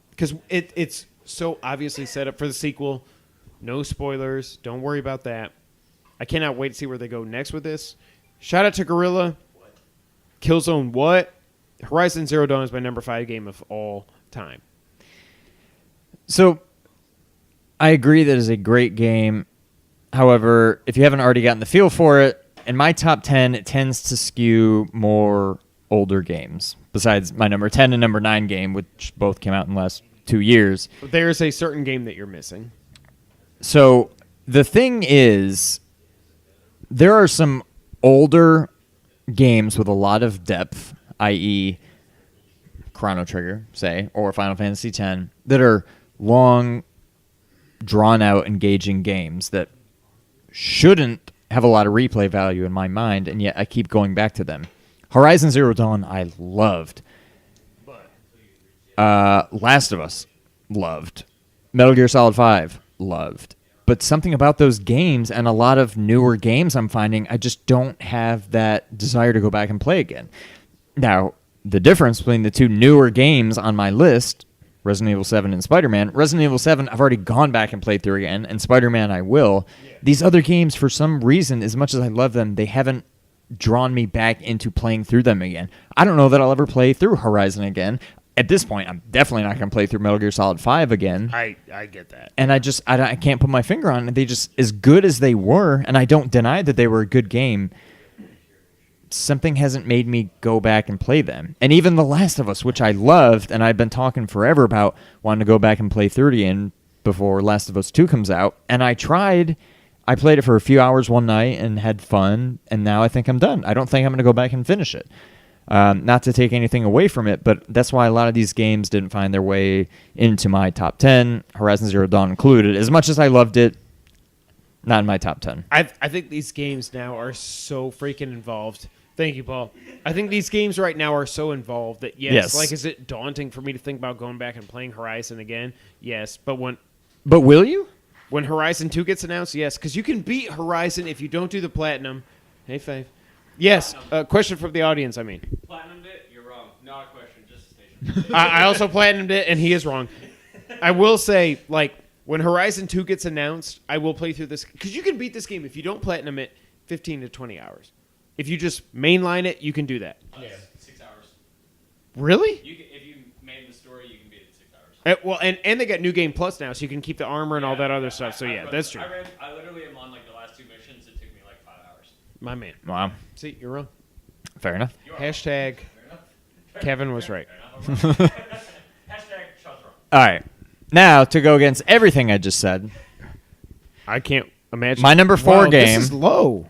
Because it's so obviously set up for the sequel. No spoilers. Don't worry about that. I cannot wait to see where they go next with this. Shout out to Gorilla. Killzone what? Horizon Zero Dawn is my number 5 game of all time. So, I agree that it's a great game. However, if you haven't already gotten the feel for it, in my top 10, it tends to skew more older games. Besides my number 10 and number 9 game, which both came out in the last 2 years. There's a certain game that you're missing. So, the thing is, there are some older games with a lot of depth, i.e. Chrono Trigger, say, or Final Fantasy X, that are long, drawn-out, engaging games that shouldn't have a lot of replay value in my mind, and yet I keep going back to them. Horizon Zero Dawn, I loved. Last of Us, loved. Metal Gear Solid 5, loved. But something about those games and a lot of newer games I'm finding, I just don't have that desire to go back and play again. Now, the difference between the two newer games on my list, Resident Evil 7 and Spider-Man, Resident Evil 7 I've already gone back and played through again, and Spider-Man I will. Yeah. These other games, for some reason, as much as I love them, they haven't drawn me back into playing through them again. I don't know that I'll ever play through Horizon again. At this point, I'm definitely not going to play through Metal Gear Solid 5 again. I get that. And I can't put my finger on it. They just, as good as they were, and I don't deny that they were a good game, something hasn't made me go back and play them. And even The Last of Us, which I loved, and I've been talking forever about wanting to go back and play through it again before Last of Us 2 comes out, and I tried. I played it for a few hours one night and had fun, and now I think I'm done. I don't think I'm going to go back and finish it. Not to take anything away from it, but that's why a lot of these games didn't find their way into my top 10, Horizon Zero Dawn included. As much as I loved it, not in my top 10. I think these games now are so freaking involved. Thank you, Paul. I think these games right now are so involved that, yes, like, is it daunting for me to think about going back and playing Horizon again? Yes, but will you? When Horizon 2 gets announced, yes, because you can beat Horizon if you don't do the platinum. Hey, Faith. Yes, question from the audience, I mean. Platinumed it? You're wrong. Not a question, just a station. I also platinumed it, and he is wrong. I will say, like, when Horizon 2 gets announced, I will play through this. Because you can beat this game if you don't platinum it 15 to 20 hours. If you just mainline it, you can do that. Yeah. 6 hours. Really? If you made the story, you can beat it in 6 hours. Well, and they got New Game Plus now, so you can keep the armor and all that other stuff. So, yeah, that's true. I literally am on, like, the last 2 missions. It took me, like, 5 hours. My man. Wow. See, you're wrong. Fair enough. Hashtag Kevin was right. Hashtag Sean's wrong. All right. Now, to go against everything I just said, I can't imagine. My number 4 Wow, game. This is low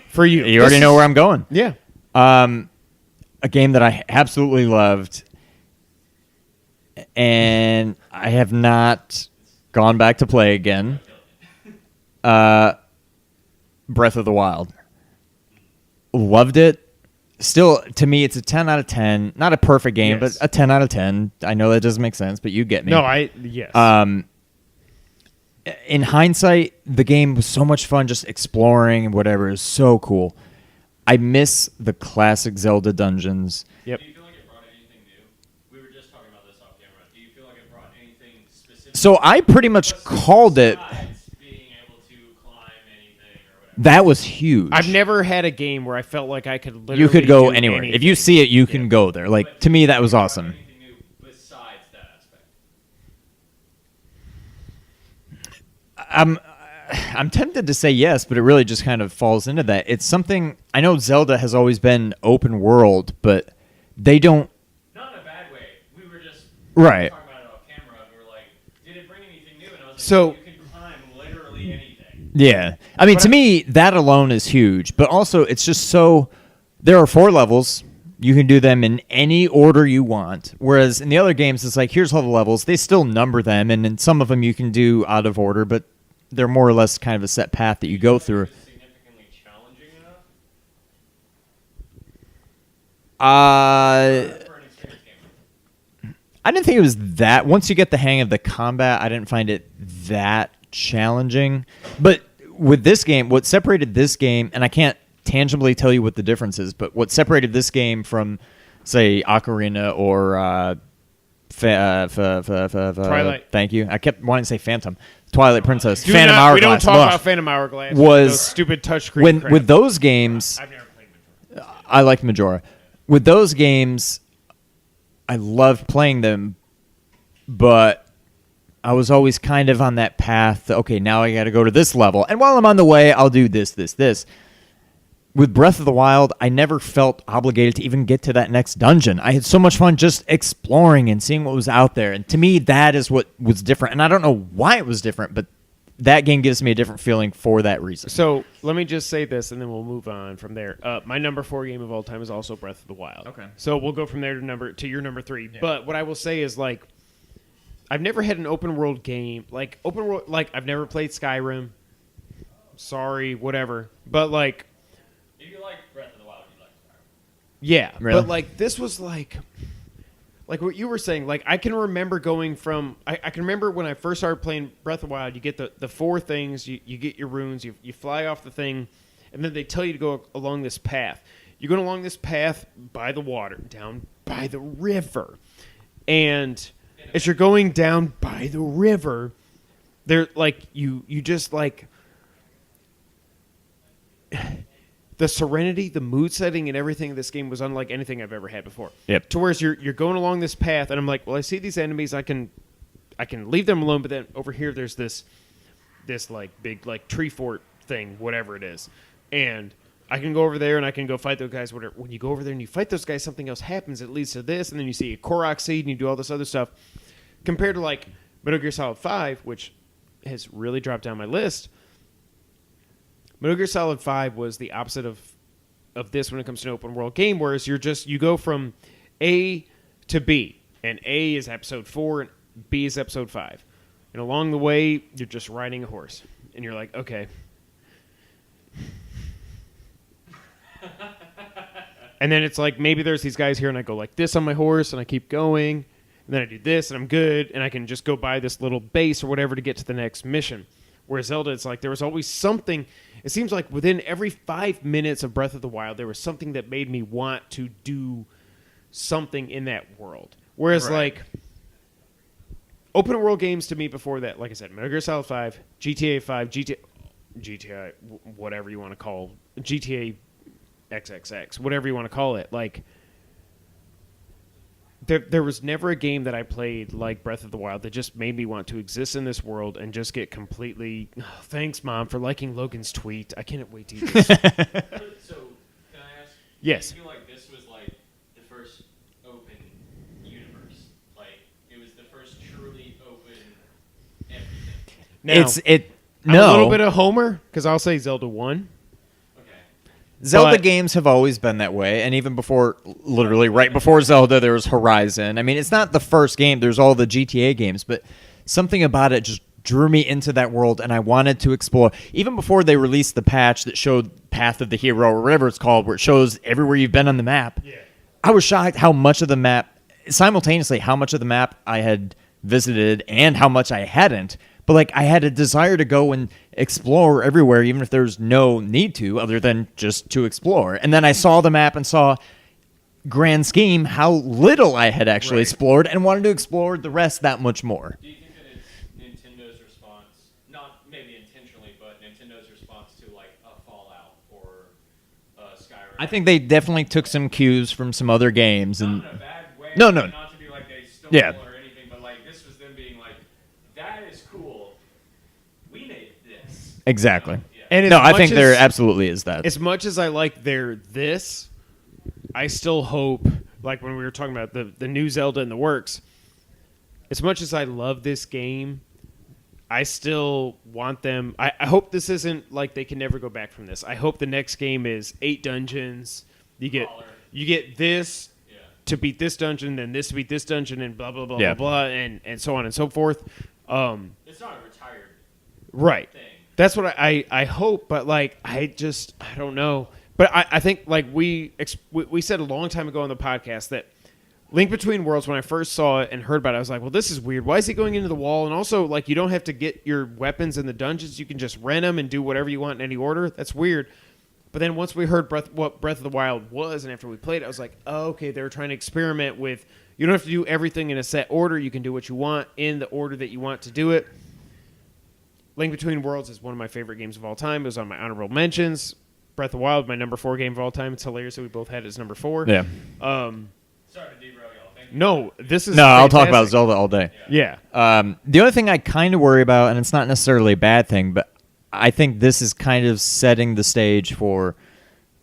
for you. You already know where I'm going. Yeah. A game that I absolutely loved, and I have not gone back to play again. Breath of the Wild. Loved it. Still, to me, it's a 10 out of 10. Not a perfect game, Yes. but a 10 out of 10. I know that doesn't make sense, but you get me. No, yes. In hindsight, the game was so much fun just exploring and whatever. It was so cool. I miss the classic Zelda dungeons. Yep. Do you feel like it brought anything new? We were just talking about this off camera. Do you feel like it brought anything specific? So I pretty much called it. Besides being able to climb anything or whatever. That was huge. I've never had a game where I felt like I could literally You could go do anywhere. anything. If you see it, you can go there. Like, to me, that was awesome. Anything new besides that aspect? I'm tempted to say yes, but it really just kind of falls into that. It's something I know Zelda has always been open world, but they don't. Not in a bad way. We were just Right. talking about it off camera. And we were like, did it bring anything new? And I was like, So- you can climb literally anything. Yeah. I mean, to me, that alone is huge, but also it's just so. There are 4 levels. You can do them in any order you want. Whereas in the other games, it's like, here's all the levels. They still number them, and in some of them you can do out of order, but they're more or less kind of a set path that you go through. Is it significantly challenging enough for an experienced gamer? I didn't think it was that. Once you get the hang of the combat, I didn't find it that challenging. But with this game, what separated this game, and I can't tangibly tell you what the difference is, but what separated this game from, say, Ocarina or Twilight. Thank you. I kept wanting to say Phantom. Twilight Princess. Do Phantom not- Hourglass. We don't talk Ugh. about Phantom Hourglass. Was- those stupid touchscreen crap. With those games, I've never played Majora. I liked Majora. With those games, I loved playing them, but I was always kind of on that path. Okay, now I got to go to this level, and while I'm on the way, I'll do this, this, this. With Breath of the Wild, I never felt obligated to even get to that next dungeon. I had so much fun just exploring and seeing what was out there, and to me, that is what was different. And I don't know why it was different, but that game gives me a different feeling for that reason. So let me just say this, and then we'll move on from there. My number 4 game of all time is also Breath of the Wild. Okay. So we'll go from there to your number 3. Yeah. But what I will say is, like, I've never had an open world game like I've never played Skyrim. Sorry, whatever. But like, If you like Breath of the Wild, you like Skyrim. yeah. Really? But like, this was like what you were saying. Like, I can remember going from I can remember when I first started playing Breath of the Wild. You get the 4 things. You get your runes. You fly off the thing, and then they tell you to go along this path. You're going along this path by the water, down by the river, and as you're going down by the river, there like you just like the serenity, the mood setting, and everything in this game was unlike anything I've ever had before. Yep. To whereas you're going along this path, and I'm like, well, I see these enemies, I can leave them alone, but then over here there's this like big like tree fort thing, whatever it is, and I can go over there and I can go fight those guys. Whatever. When you go over there and you fight those guys, something else happens. It leads to this, and then you see a Korok seed, and you do all this other stuff. Compared to like Metal Gear Solid 5, which has really dropped down my list. Metal Gear Solid 5 was the opposite of this when it comes to an open world game, whereas you go from A to B, and A is episode 4 and B is episode 5. And along the way, you're just riding a horse. And you're like, okay. And then it's like, maybe there's these guys here, and I go like this on my horse, and I keep going. And then I do this, and I'm good, and I can just go by this little base or whatever to get to the next mission. Whereas Zelda, it's like there was always something. It seems like within every 5 minutes of Breath of the Wild, there was something that made me want to do something in that world. Whereas, like, open world games to me before that, like I said, Metal Gear Solid 5, GTA 5, GTA, whatever you want to call GTA XXX, whatever you want to call it, like. There was never a game that I played like Breath of the Wild that just made me want to exist in this world and just get completely... Oh, thanks, Mom, for liking Logan's tweet. I can't wait to eat this. So, can I ask? Yes. Do you feel like this was like the first open universe? Like it was the first truly open everything. Now, I'm No. a little bit of Homer because I'll say Zelda 1. Okay. Zelda But- games have always been that way, and even before, literally right before Zelda, there was Horizon. I mean, it's not the first game. There's all the GTA games, but something about it just drew me into that world, and I wanted to explore. Even before they released the patch that showed Path of the Hero, or whatever it's called, where it shows everywhere you've been on the map, I was shocked how much of the map, simultaneously, how much of the map I had visited and how much I hadn't. But like I had a desire to go and explore everywhere, even if there's no need to, other than just to explore. And then I saw the map and saw, grand scheme, how little I had actually explored, and wanted to explore the rest that much more. Do you think that it's Nintendo's response, not maybe intentionally, but Nintendo's response to like a Fallout or Skyrim? I think they definitely took some cues from some other games, Not and in a bad way. No. Not to be like they stole Yeah. or anything, but like this was them being like, that is cool. We made this. exactly. Yeah. And as No, I much think there as- absolutely is that. As much as I like this, I still hope, like when we were talking about the new Zelda in the works, as much as I love this game, I still want them. I hope this isn't like they can never go back from this. I hope the next game is 8 dungeons. You get this Yeah. to beat this dungeon, then this to beat this dungeon, and blah blah blah Yeah. blah blah, and so on and so forth. It's not a retired Right. thing. That's what I hope, but like I don't know. But I think like we said a long time ago on the podcast that Link Between Worlds, when I first saw it and heard about it, I was like, well, this is weird. Why is he going into the wall? And also, like, you don't have to get your weapons in the dungeons. You can just rent them and do whatever you want in any order. That's weird. But then once we heard what Breath of the Wild was, and after we played it, I was like, oh, okay, they were trying to experiment with, you don't have to do everything in a set order. You can do what you want in the order that you want to do it. Link Between Worlds is one of my favorite games of all time. It was on my honorable mentions. Breath of the Wild, my number 4 game of all time. It's hilarious that we both had it as number 4. yeah. Sorry to derail y'all. Thank you. No, this is No, I'll talk about fantastic. Zelda all day. Yeah. The only thing I kind of worry about, and it's not necessarily a bad thing, but I think this is kind of setting the stage for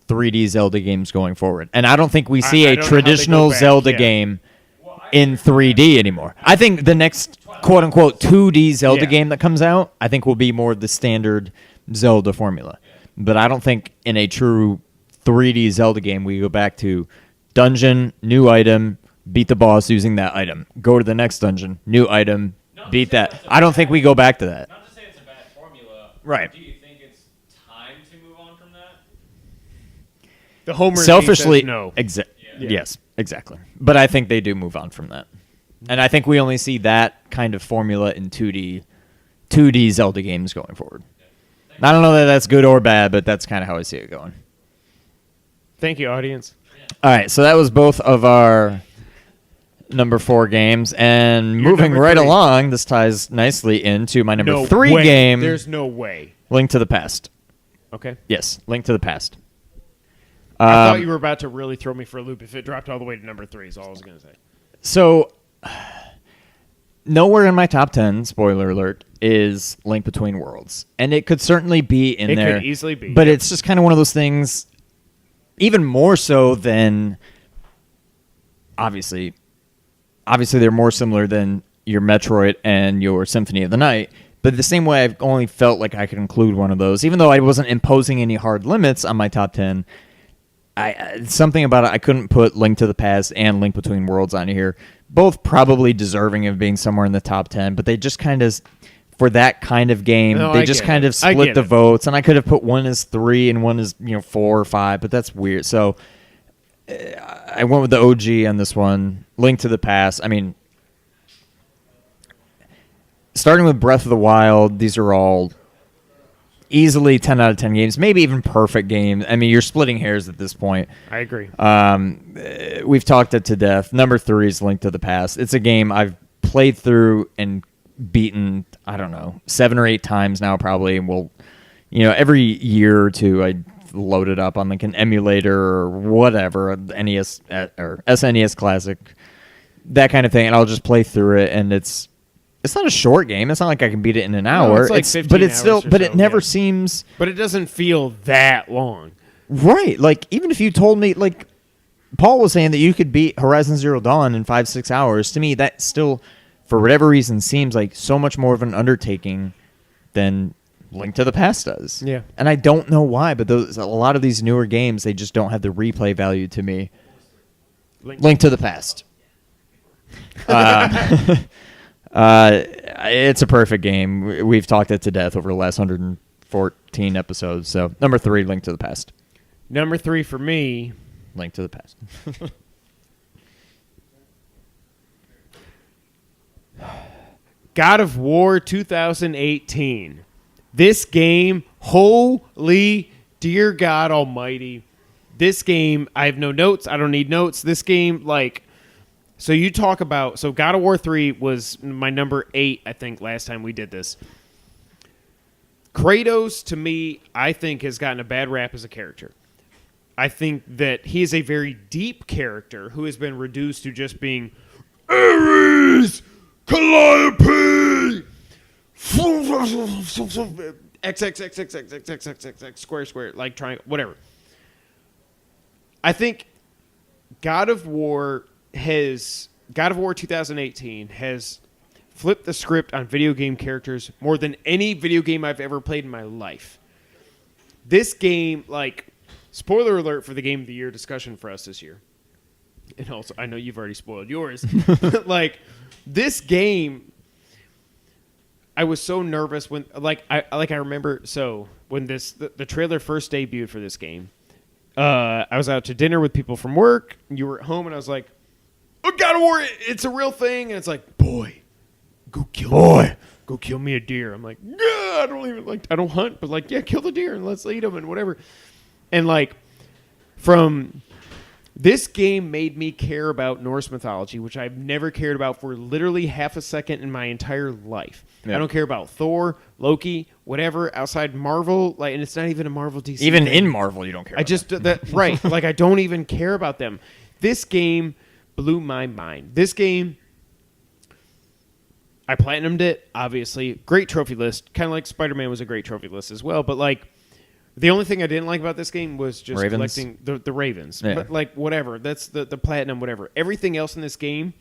3D Zelda games going forward. And I don't think we see I a don't know how they go traditional back, Zelda yeah. game in 3D anymore. I think the next quote-unquote 2D Zelda Yeah. game that comes out, I think will be more the standard Zelda formula. But I don't think in a true 3D Zelda game we go back to dungeon, new item, beat the boss using that item. Go to the next dungeon, new item, beat that. I don't think we go back to that. Not to say it's a bad formula. Right. Do you think it's time to move on from that? The Homer Selfishly, says no. Yeah. Yeah. Yes, exactly. But I think they do move on from that. And I think we only see that kind of formula in 2D Zelda games going forward. I don't know that that's good or bad, but that's kind of how I see it going. Thank you, audience. All right, so that was both of our number 4 games, and Your moving number right 3. along, this ties nicely into my number No 3 way. game, There's no way. Link to the Past. Okay. Yes, Link to the Past. I thought you were about to really throw me for a loop if it dropped all the way to number 3 is all I was going to say. So, nowhere in my top 10, spoiler alert, is Link Between Worlds. And it could certainly be in It there. could easily be, But yep. it's just kind of one of those things, even more so than, obviously they're more similar than your Metroid and your Symphony of the Night. But the same way I've only felt like I could include one of those, even though I wasn't imposing any hard limits on my top 10, something about it, I couldn't put Link to the Past and Link Between Worlds on here. Both probably deserving of being somewhere in the top 10, but they just kind of, for that kind of game, No, they I just get kind it. of I split get the it. votes, and I could have put one as 3 and one as 4 or 5, but that's weird. So I went with the OG on this one, Link to the Past. I mean, starting with Breath of the Wild, these are all easily 10 out of 10 games, maybe even perfect games. I mean, you're splitting hairs at this point. I agree. We've talked it to death. Number 3 is Link to the Past. It's a game I've played through and beaten, I don't know, 7 or 8 times now probably. And we'll, every year or two I load it up on like an emulator or whatever, NES or SNES Classic, that kind of thing, and I'll just play through it. And it's not a short game. It's not like I can beat it in an hour. it's like 15 but it's still, hours or but it so, never yeah. seems But it doesn't feel that long. right. Like even if you told me, like Paul was saying that you could beat Horizon Zero Dawn in 5-6 hours, to me that still, for whatever reason, seems like so much more of an undertaking than Link to the Past does. Yeah. And I don't know why, but a lot of these newer games, they just don't have the replay value to me. Link to the Past. It's a perfect game. We've talked it to death over the last 114 episodes. So, number 3, Link to the Past. Number 3 for me, Link to the Past. God of War 2018. This game, holy dear God almighty. This game, I have no notes. I don't need notes. This game, so you talk about, so God of War 3 was my number 8, I think, last time we did this. Kratos, to me, I think has gotten a bad rap as a character. I think that he is a very deep character who has been reduced to just being Ares! Calliope! XXXXXXXXX square, like triangle, whatever. I think God of War 2018 has flipped the script on video game characters more than any video game I've ever played in my life. This game, spoiler alert for the Game of the Year discussion for us this year. And also, I know you've already spoiled yours. This game, I was so nervous when, I remember, so when the trailer first debuted for this game, I was out to dinner with people from work. You were at home, and I was like, "Oh, God of War, it's a real thing." And it's like, "Boy, go kill me a deer." I'm like, "Yeah, I don't hunt, but yeah, kill the deer and let's eat them and whatever." And from this game made me care about Norse mythology, which I've never cared about for literally half a second in my entire life. Yeah. I don't care about Thor, Loki, whatever outside Marvel, and it's not even a Marvel DC. Even thing. in Marvel, you don't care. Right? I don't even care about them. This game blew my mind. This game, I platinumed it. Obviously, great trophy list. Kind of like Spider-Man was a great trophy list as well. But the only thing I didn't like about this game was just collecting the Ravens. Yeah. But whatever. That's the platinum, whatever. Everything else in this game,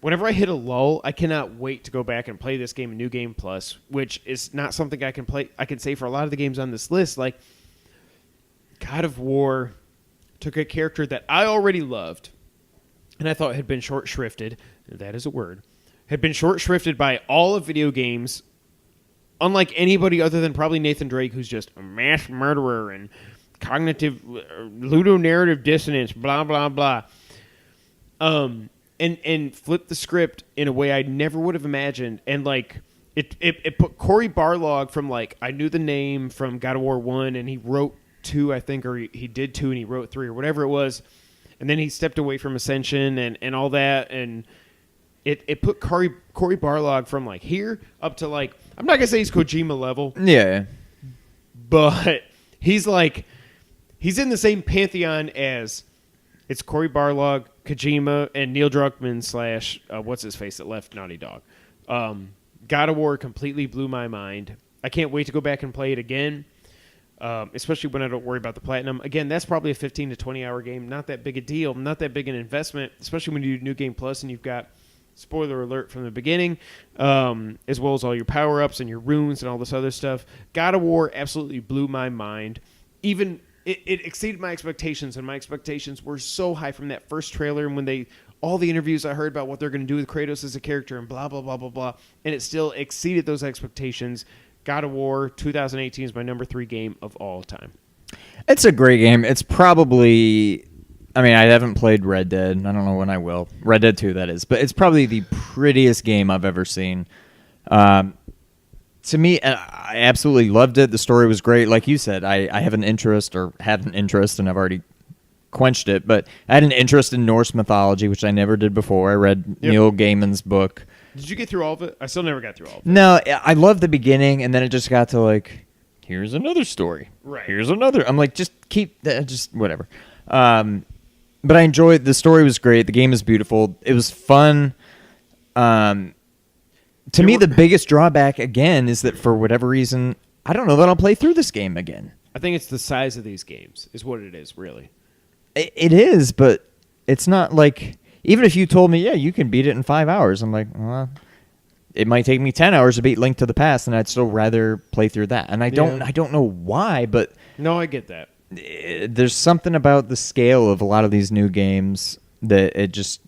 whenever I hit a lull, I cannot wait to go back and play this game in New Game Plus, which is not something I can say for a lot of the games on this list. God of War took a character that I already loved and I thought had been short shrifted. That is a word. Had been short shrifted by all of video games. Unlike anybody other than probably Nathan Drake, who's just a mass murderer and cognitive ludonarrative dissonance, blah, blah, blah. And flip the script in a way I never would have imagined. And it put Cory Barlog from I knew the name from God of War 1 and he wrote 2, I think, or he did 2 and he wrote 3 or whatever it was. And then he stepped away from Ascension and all that. And it put Cory Barlog from here up to I'm not gonna say he's Kojima level. Yeah. But he's in the same pantheon as it's Cory Barlog, Kojima, and Neil Druckmann / what's his face that left Naughty Dog. God of War completely blew my mind. I can't wait to go back and play it again. Especially when I don't worry about the platinum. Again, that's probably a 15 to 20 hour game. Not that big a deal. Not that big an investment, especially when you do New Game Plus and you've got spoiler alert from the beginning, as well as all your power-ups and your runes and all this other stuff. God of War absolutely blew my mind. Even it exceeded my expectations, and my expectations were so high from that first trailer and when all the interviews I heard about what they're going to do with Kratos as a character and blah, blah, blah, blah, blah, and it still exceeded those expectations. God of War 2018 is my number 3 game of all time. It's a great game. It's probably... I haven't played Red Dead. I don't know when I will. Red Dead 2, that is. But it's probably the prettiest game I've ever seen. To me, I absolutely loved it. The story was great. Like you said, I have an interest, or had an interest, and I've already quenched it. But I had an interest in Norse mythology, which I never did before. I read Neil Gaiman's book. Did you get through all of it? I still never got through all of it. No, I loved the beginning, and then it just got to here's another story. Right. Here's another. I'm just keep that, just whatever. But I enjoyed the story. Was great. The game is beautiful. It was fun. To me, the biggest drawback again is that for whatever reason, I don't know that I'll play through this game again. I think it's the size of these games is what it is, really. It is, but it's not even if you told me, yeah, you can beat it in 5 hours. I'm like, well, it might take me 10 hours to beat Link to the Past, and I'd still rather play through that. And I don't know why, but No, I get that. there's something about the scale of a lot of these new games that it just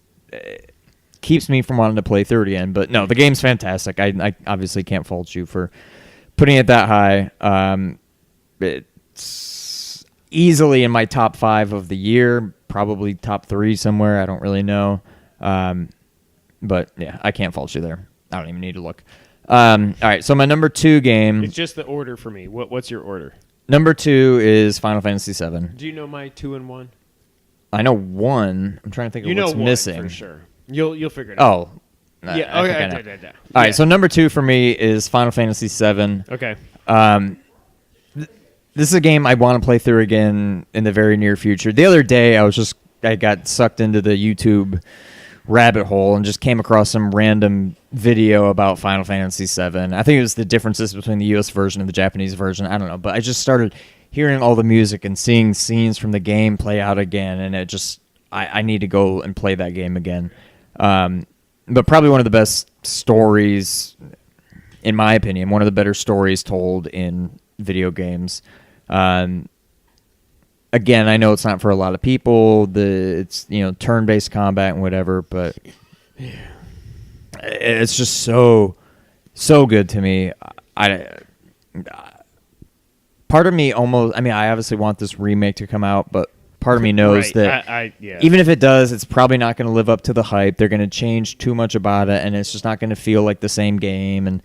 keeps me from wanting to play through it again. But no, the game's fantastic. I obviously can't fault you for putting it that high. It's easily in my top 5 of the year, probably top 3 somewhere. I don't really know. But yeah, I can't fault you there. I don't even need to look. All right, so my number 2 game. It's just the order for me. What's your order? Number 2 is Final Fantasy VII. Do you know my 2 and 1? I know 1. I'm trying to think of what's one missing. for sure. You'll figure it out. Oh. Yeah. I think Okay. I know. Yeah. All right, so number 2 for me is Final Fantasy VII. Okay. This is a game I want to play through again in the very near future. The other day, I got sucked into the YouTube rabbit hole and just came across some random video about Final Fantasy VII. I think it was the differences between the US version and the Japanese version. I don't know, but I just started hearing all the music and seeing scenes from the game play out again, and it just I need to go and play that game again. But probably one of the best stories, in my opinion, one of the better stories told in video games. Again, I know it's not for a lot of people. It's turn-based combat and whatever, but it's just so good to me. Part of me almost. I mean, I obviously want this remake to come out, but part of me knows Right. that yeah. even if it does, it's probably not going to live up to the hype. They're going to change too much about it, and it's just not going to feel like the same game. And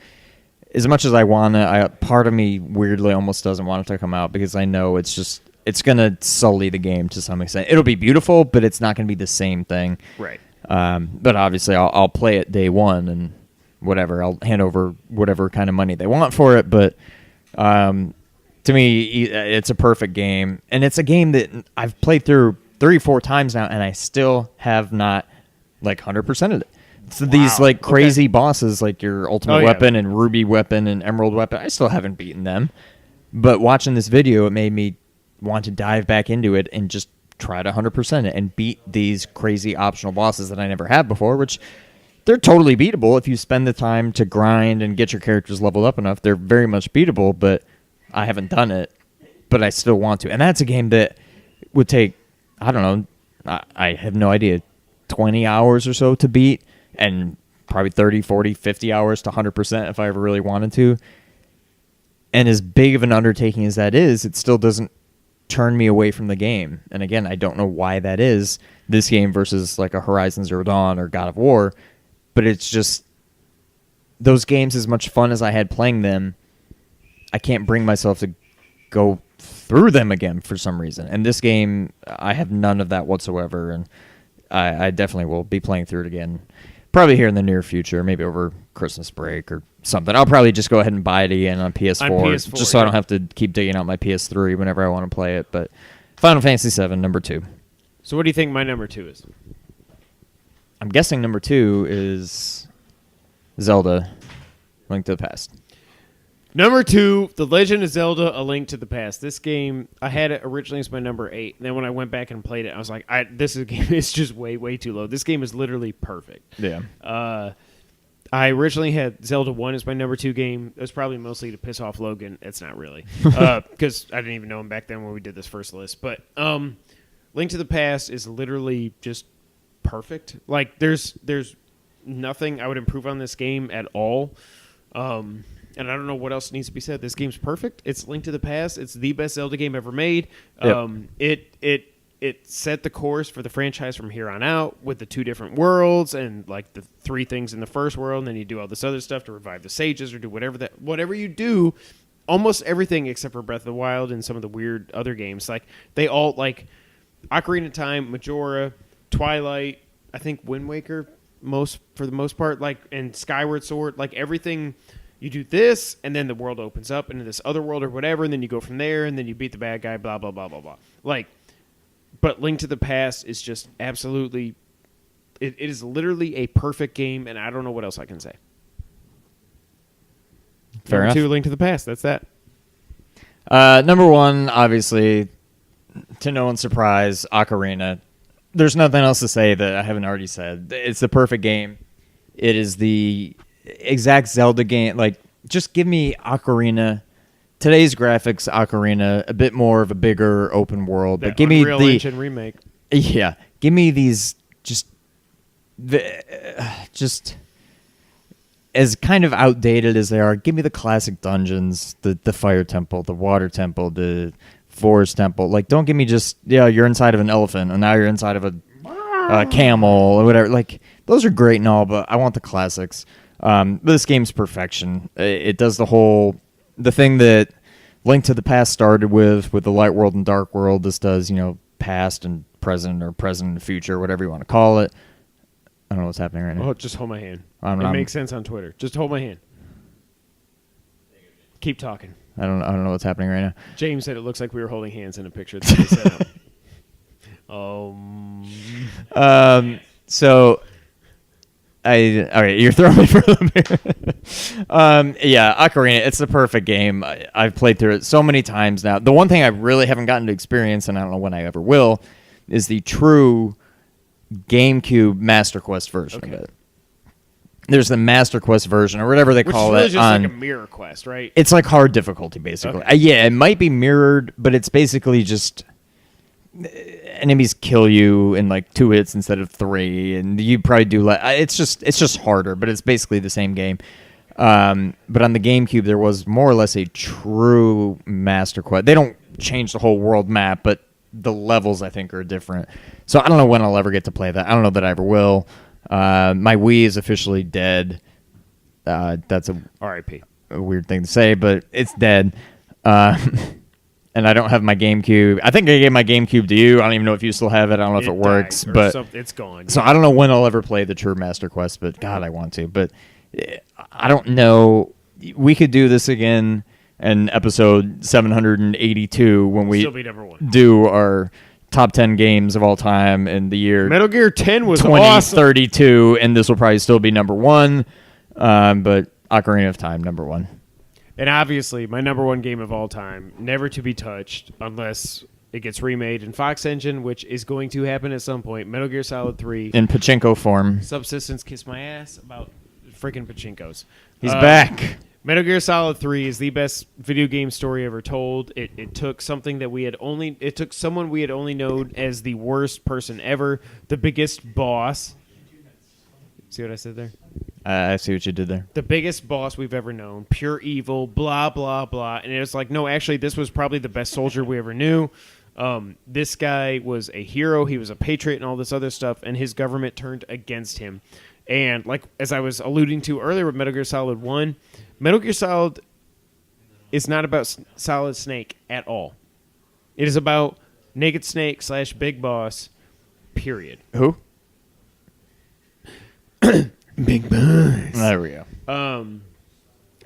as much as I want to, part of me weirdly almost doesn't want it to come out because I know it's going to sully the game to some extent. It'll be beautiful, but it's not going to be the same thing. Right. But obviously, I'll play it day one and whatever. I'll hand over whatever kind of money they want for it. But to me, it's a perfect game. And it's a game that I've played through 3-4 times now, and I still have not 100%ed it. So these crazy bosses like your ultimate weapon and ruby weapon and emerald weapon, I still haven't beaten them. But watching this video, it made me want to dive back into it and just try to 100% it and beat these crazy optional bosses that I never had before, which they're totally beatable if you spend the time to grind and get your characters leveled up enough. They're very much beatable, but I haven't done it, but I still want to. And that's a game that would take, I don't know, I have no idea, 20 hours or so to beat, and probably 30, 40, 50 hours to 100% if I ever really wanted to. And as big of an undertaking as that is, it still doesn't turn me away from the game. And again, I don't know why that is, this game versus a Horizon Zero Dawn or God of War, but it's just those games, as much fun as I had playing them, I can't bring myself to go through them again for some reason. And this game, I have none of that whatsoever, and I definitely will be playing through it again, probably here in the near future, maybe over Christmas break or something. I'll probably just go ahead and buy it again on PS4, just so I don't have to keep digging out my PS3 whenever I want to play it. But Final Fantasy VII, number 2. So what do you think my number 2 is? I'm guessing number 2 is Zelda, Link to the Past. Number 2, The Legend of Zelda: A Link to the Past. This game, I had it originally as my number 8. And then when I went back and played it, I was like, this is a game. It's just way, way too low. This game is literally perfect. Yeah. I originally had Zelda 1 as my number 2 game. It was probably mostly to piss off Logan. It's not really. Because I didn't even know him back then when we did this first list. But Link to the Past is literally just perfect. There's nothing I would improve on this game at all. And I don't know what else needs to be said. This game's perfect. It's Link to the Past. It's the best Zelda game ever made. Yep. It set the course for the franchise from here on out with the 2 different worlds and the 3 things in the first world, and then you do all this other stuff to revive the sages or do whatever you do. Almost everything except for Breath of the Wild and some of the weird other games. They all Ocarina of Time, Majora, Twilight, I think Wind Waker for the most part, and Skyward Sword, everything. You do this, and then the world opens up into this other world or whatever, and then you go from there, and then you beat the bad guy, blah, blah, blah, blah, blah. But Link to the Past is just absolutely... It is literally a perfect game, and I don't know what else I can say. Fair Number enough. 2, Link to the Past. That's that. Number 1, obviously, to no one's surprise, Ocarina. There's nothing else to say that I haven't already said. It's the perfect game. It is the exact Zelda game. Like, just give me Ocarina. Today's graphics, Ocarina, a bit more of a bigger open world. But give me Unreal the Engine remake. Yeah, give me these just as kind of outdated as they are. Give me the classic dungeons, the fire temple, the water temple, the forest temple. Like, don't give me just you're inside of an elephant and now you're inside of a camel or whatever. Like, those are great and all, but I want the classics. This game's perfection. It does the thing that Link to the Past started with the Light World and Dark World. This does, past and present or present and future, whatever you want to call it. I don't know what's happening right now. Oh, just hold my hand. It makes sense on Twitter. Just hold my hand. Keep talking. I don't know what's happening right now. James said it looks like we were holding hands in a picture that they set up. So all right, you're throwing me for a bit. Ocarina, it's the perfect game. I've played through it so many times now. The one thing I really haven't gotten to experience, and I don't know when I ever will, is the true GameCube Master Quest version of it. There's the Master Quest version, or whatever they call it. Which is it. really just like a mirror quest, right? It's like hard difficulty, basically. Okay. It might be mirrored, but it's basically just enemies kill you in like 2 hits instead of 3, and you probably do it's just harder, but it's basically the same game. But on the GameCube, there was more or less a true Master Quest. They don't change the whole world map, but the levels I think are different. So I don't know when I'll ever get to play that. I don't know that I ever will. My Wii is officially dead. That's a R.I.P. a weird thing to say, but it's dead. And I don't have my GameCube. I think I gave my GameCube to you. I don't even know if you still have it. I don't know if it works, but it's gone. So I don't know when I'll ever play the true Master Quest, but God, I want to. But I don't know. We could do this again in episode 782 when we Still be number one. do our top 10 games of all time in the year Metal Gear 10 was awesome. 2032, and this will probably still be number one. But Ocarina of Time, number one. And obviously, my number one game of all time, never to be touched unless it gets remade in Fox Engine, which is going to happen at some point. Metal Gear Solid 3. In pachinko form. Subsistence kiss my ass about freaking pachinkos. He's back. Metal Gear Solid 3 is the best video game story ever told. It took something that it took someone we had only known as the worst person ever, the biggest boss. See what I said there? I see what you did there. The biggest boss we've ever known, pure evil, blah, blah, blah. And it was like, no, actually, this was probably the best soldier we ever knew. This guy was a hero. He was a patriot and all this other stuff, and his government turned against him. And like as I was alluding to earlier with Metal Gear Solid 1, Metal Gear Solid is not about Solid Snake at all. It is about Naked Snake / Big Boss, period. Who? Big Boss. There we go.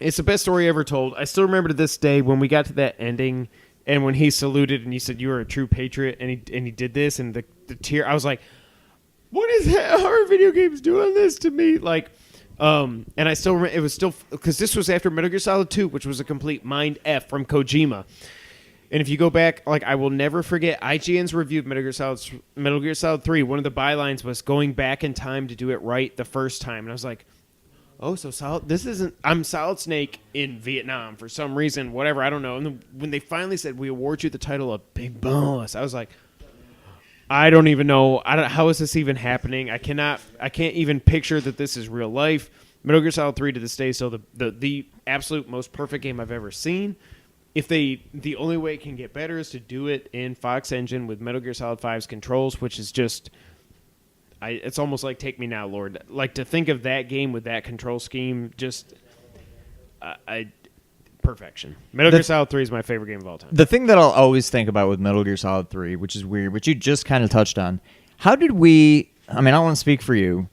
It's the best story ever told. I still remember to this day when we got to that ending and when he saluted and he said, "You are a true patriot," and he did this and the tear. I was like, what is that? How are video games doing this to me? Like, and I still remember, it was still, because this was after Metal Gear Solid 2, which was a complete mind F from Kojima. And if you go back, like, I will never forget IGN's review of Metal Gear Solid 3. One of the bylines was going back in time to do it right the first time. And I was like, oh, so I'm Solid Snake in Vietnam for some reason, whatever, I don't know. And then when they finally said, we award you the title of Big Boss, I was like, I don't even know. How is this even happening? I can't even picture that this is real life. Metal Gear Solid 3 to this day is still the absolute most perfect game I've ever seen. The only way it can get better is to do it in Fox Engine with Metal Gear Solid 5's controls, which is just, it's almost like Take Me Now, Lord. Like, to think of that game with that control scheme, just, perfection. Metal Gear Solid 3 is my favorite game of all time. The thing that I'll always think about with Metal Gear Solid 3, which is weird, which you just kind of touched on, how did we, I mean, I don't want to speak for you,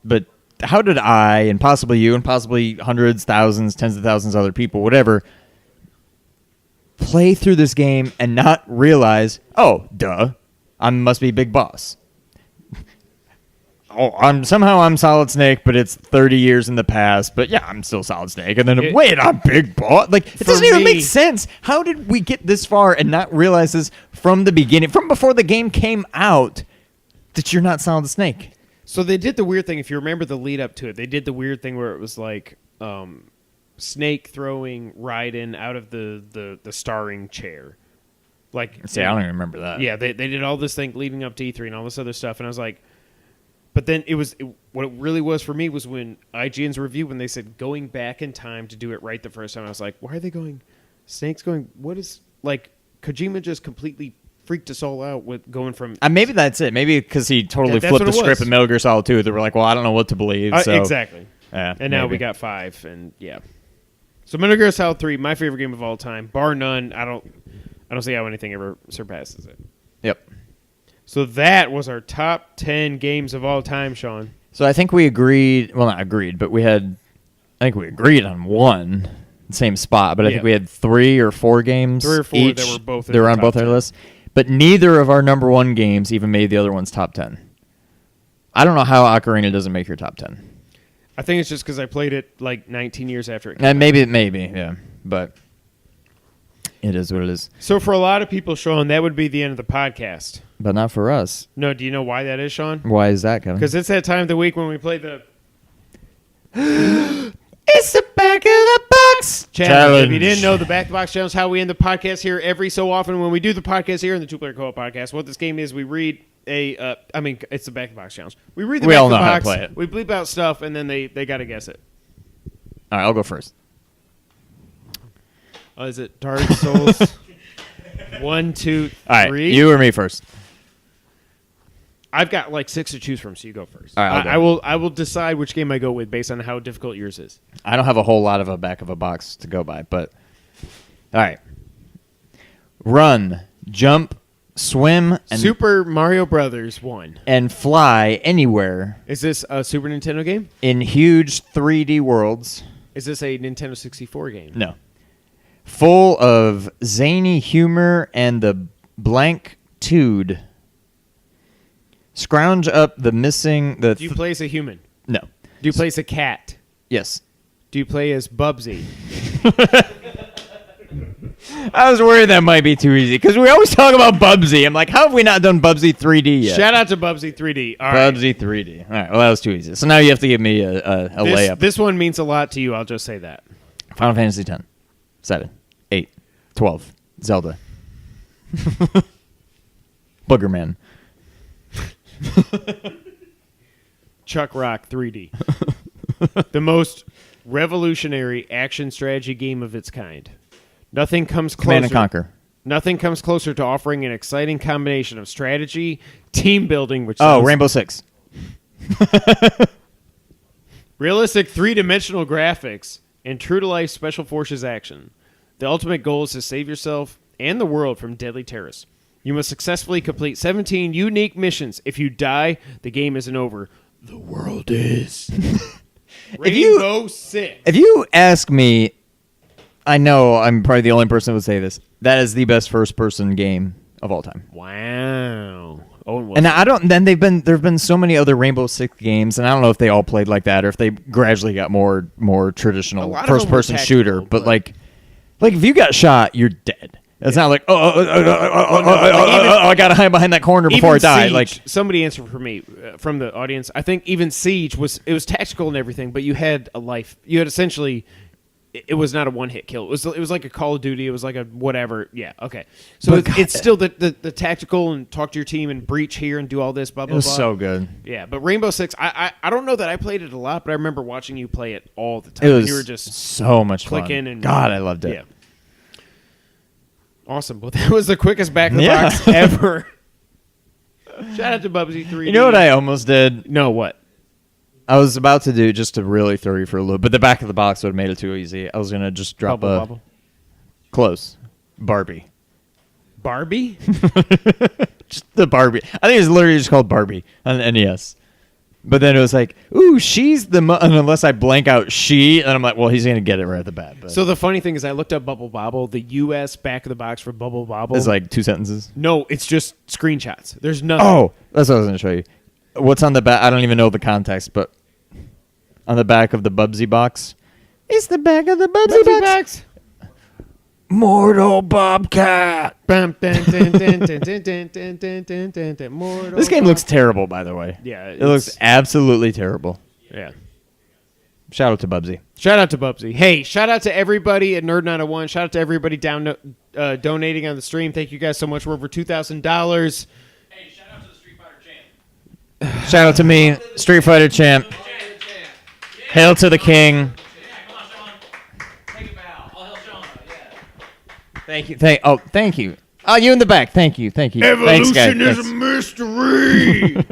but how did I, and possibly you, and possibly hundreds, thousands, tens of thousands of other people, whatever, play through this game and not realize, oh, duh, I must be Big Boss. Oh, I'm Solid Snake, but it's 30 years in the past. But yeah, I'm still Solid Snake. And then wait, I'm Big Boss. Like, it doesn't even make sense. How did we get this far and not realize this from the beginning, from before the game came out, that you're not Solid Snake? So they did the weird thing. If you remember the lead up to it, they did the weird thing where it was like Snake throwing Raiden out of the starring chair. Like, See, I don't even remember that. yeah, they did all this thing leading up to E3 and all this other stuff, and I was like, but then what it really was for me was when IGN's review, when they said going back in time to do it right the first time, I was like, why are they going? Snake's going. What is like? Kojima just completely freaked us all out with going from. Maybe that's it. Maybe because he totally that's flipped what the it script was. in Metal Gear Solid 2. They were like, well, I don't know what to believe. So. Exactly. Yeah, And now maybe. we got 5, and yeah. So Metal Gear Solid 3, my favorite game of all time, bar none. I don't see how anything ever surpasses it. Yep. So that was our top 10 games of all time, Sean. So I think we agreed. Well, not agreed, but I think we agreed on one same spot. But I Yeah. think we had 3 or 4 games. 3 or 4 each. that were both in They were the on top both our 10. lists. But neither of our number 1 games even made the other one's top 10. I don't know how Ocarina doesn't make your top 10. I think it's just because I played it like 19 years after it came And maybe, yeah. But it is what it is. So for a lot of people, Sean, that would be the end of the podcast. But not for us. No, do you know why that is, Sean? Why is that, Kevin? Because it's that time of the week when we play the it's the back of the box challenge. If you didn't know, the Back to Box Challenge is how we end the podcast here every so often when we do the podcast here in the Two Player Co-op podcast. What this game is, we read it's the Back to the Box Challenge. We read the We Back all to the know how to Box, play it. we bleep out stuff, and then they got to guess it. All right, I'll go first. Is it Dark Souls? 1, 2, 3. All right, you or me first. I've got like 6 to choose from, so you go first. All right, I'll go. I will decide which game I go with based on how difficult yours is. I don't have a whole lot of a back of a box to go by, but all right. Run, jump, swim, and Super Mario Brothers 1. and fly anywhere Is this a Super Nintendo game? in huge 3D worlds. Is this a Nintendo 64 game? No. Full of zany humor and the blank-tude. Scrounge up the missing... Do you play as a human? No. Do you play as a cat? Yes. Do you play as Bubsy? I was worried that might be too easy because we always talk about Bubsy. I'm like, how have we not done Bubsy 3D yet? Shout out to Bubsy 3D. All right. Bubsy 3D. All right, well, that was too easy. So now you have to give me a layup. This one means a lot to you. I'll just say that. Final Fantasy 10, 7, 8, 12, Zelda. Boogerman. Chuck Rock 3D. The most revolutionary action strategy game of its kind. Nothing comes closer. Command and Conquer. Nothing comes closer to offering an exciting combination of strategy, team building, which Oh, sounds- Rainbow Six. realistic three-dimensional graphics, and true-to-life special forces action. The ultimate goal is to save yourself and the world from deadly terrorists. You must successfully complete 17 unique missions. If you die, the game isn't over. The world is. Rainbow Six. If you ask me, I know I'm probably the only person who would say this. That is the best first-person game of all time. Wow. Owen Wilson. And I don't. Then there've been so many other Rainbow Six games, and I don't know if they all played like that or if they gradually got more A traditional lot of them were first-person tactical, shooter. But but- like if you got shot, you're dead. It's not like I gotta hide behind that corner before I Even die. Siege, Like somebody answered for me from the audience. I think even Siege was tactical and everything, but you had a life. You had essentially. It was not a one-hit kill. It was like a Call of Duty. It was like a whatever. Yeah, okay. So But it's still the tactical and talk to your team and breach here and do all this, blah, it blah, was blah. so good. Yeah, but Rainbow Six, I don't know that I played it a lot, but I remember watching you play it all the time. It was You were just so much clicking fun. and... God, I loved it. Yeah. Awesome. Well, that was the quickest back of the Yeah. box ever. Shout out to Bubsy 3D. You know what I almost did? No, what? I was about to do just to really throw you for a loop, but the back of the box would have made it too easy. I was gonna just drop Bubble. close Barbie. Barbie? Just the Barbie. I think it's literally just called Barbie on the NES. But then it was like, ooh, she's the and unless I blank out she, and I'm like, well, he's gonna get it right at the bat. But So the funny thing is I looked up Bubble Bobble. The U.S. back of the box for Bubble Bobble. it's like 2 sentences. No, it's just screenshots. There's nothing. Oh, that's what I was gonna show you. What's on the back? I don't even know the context, but on the back of the Bubsy box, it's the back of the Bubsy box. Mortal Bobcat. Bum, dun, dun, dun, dun, dun, dun, dun, dun, dun, dun, dun. Mortal This game looks terrible, by the way. Yeah, It looks absolutely terrible. Yeah. Shout out to Bubsy. Shout out to Bubsy. Hey, shout out to everybody at Nerd901. Shout out to everybody donating on the stream. Thank you guys so much. We're over $2,000. Hey, shout out to the Street Fighter champ. Shout out to me, Street Fighter champ. Hail to the king. Yeah, come on, Sean. Take a bow. All hail Sean. Yeah. Thank you. Thank you. Oh, you in the back. Thank you. Thanks, guys. is Thanks. a mystery.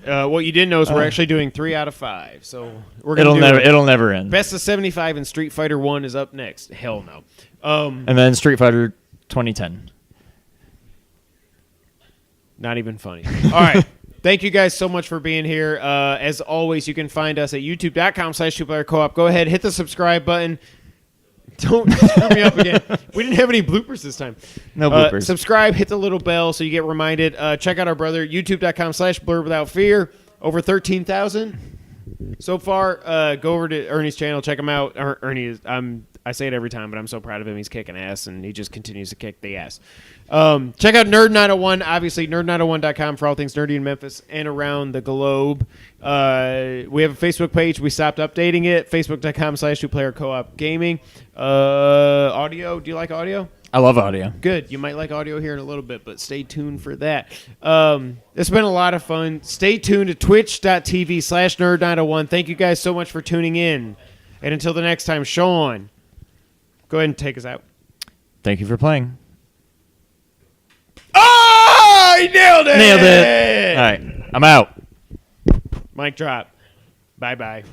What you didn't know is we're actually doing 3 out of 5. So we're gonna It'll never end. Best of 75 and Street Fighter 1 is up next. Hell no. And then Street Fighter 2010. Not even funny. All right. Thank you guys so much for being here. As always, you can find us at youtube.com/2player-co-op. Go ahead, hit the subscribe button. Don't screw me up again. We didn't have any bloopers this time. No bloopers. Subscribe, hit the little bell so you get reminded. Check out our brother, youtube.com/blurwithoutfear. Over 13,000 so far. Go over to Ernie's channel. Check him out. Ernie is, I say it every time, but I'm so proud of him. He's kicking ass, and he just continues to kick the ass. Check out Nerd901, obviously, nerd901.com for all things nerdy in Memphis and around the globe. We have a Facebook page. We stopped updating it, facebook.com/2player-co-op gaming. Audio, do you like audio? I love audio. Good. You might like audio here in a little bit, but stay tuned for that. It's been a lot of fun. Stay tuned to twitch.tv/nerd901. Thank you guys so much for tuning in. And until the next time, Sean, go ahead and take us out. Thank you for playing. Oh, he nailed it! Nailed it. All right. I'm out. Mic drop. Bye-bye.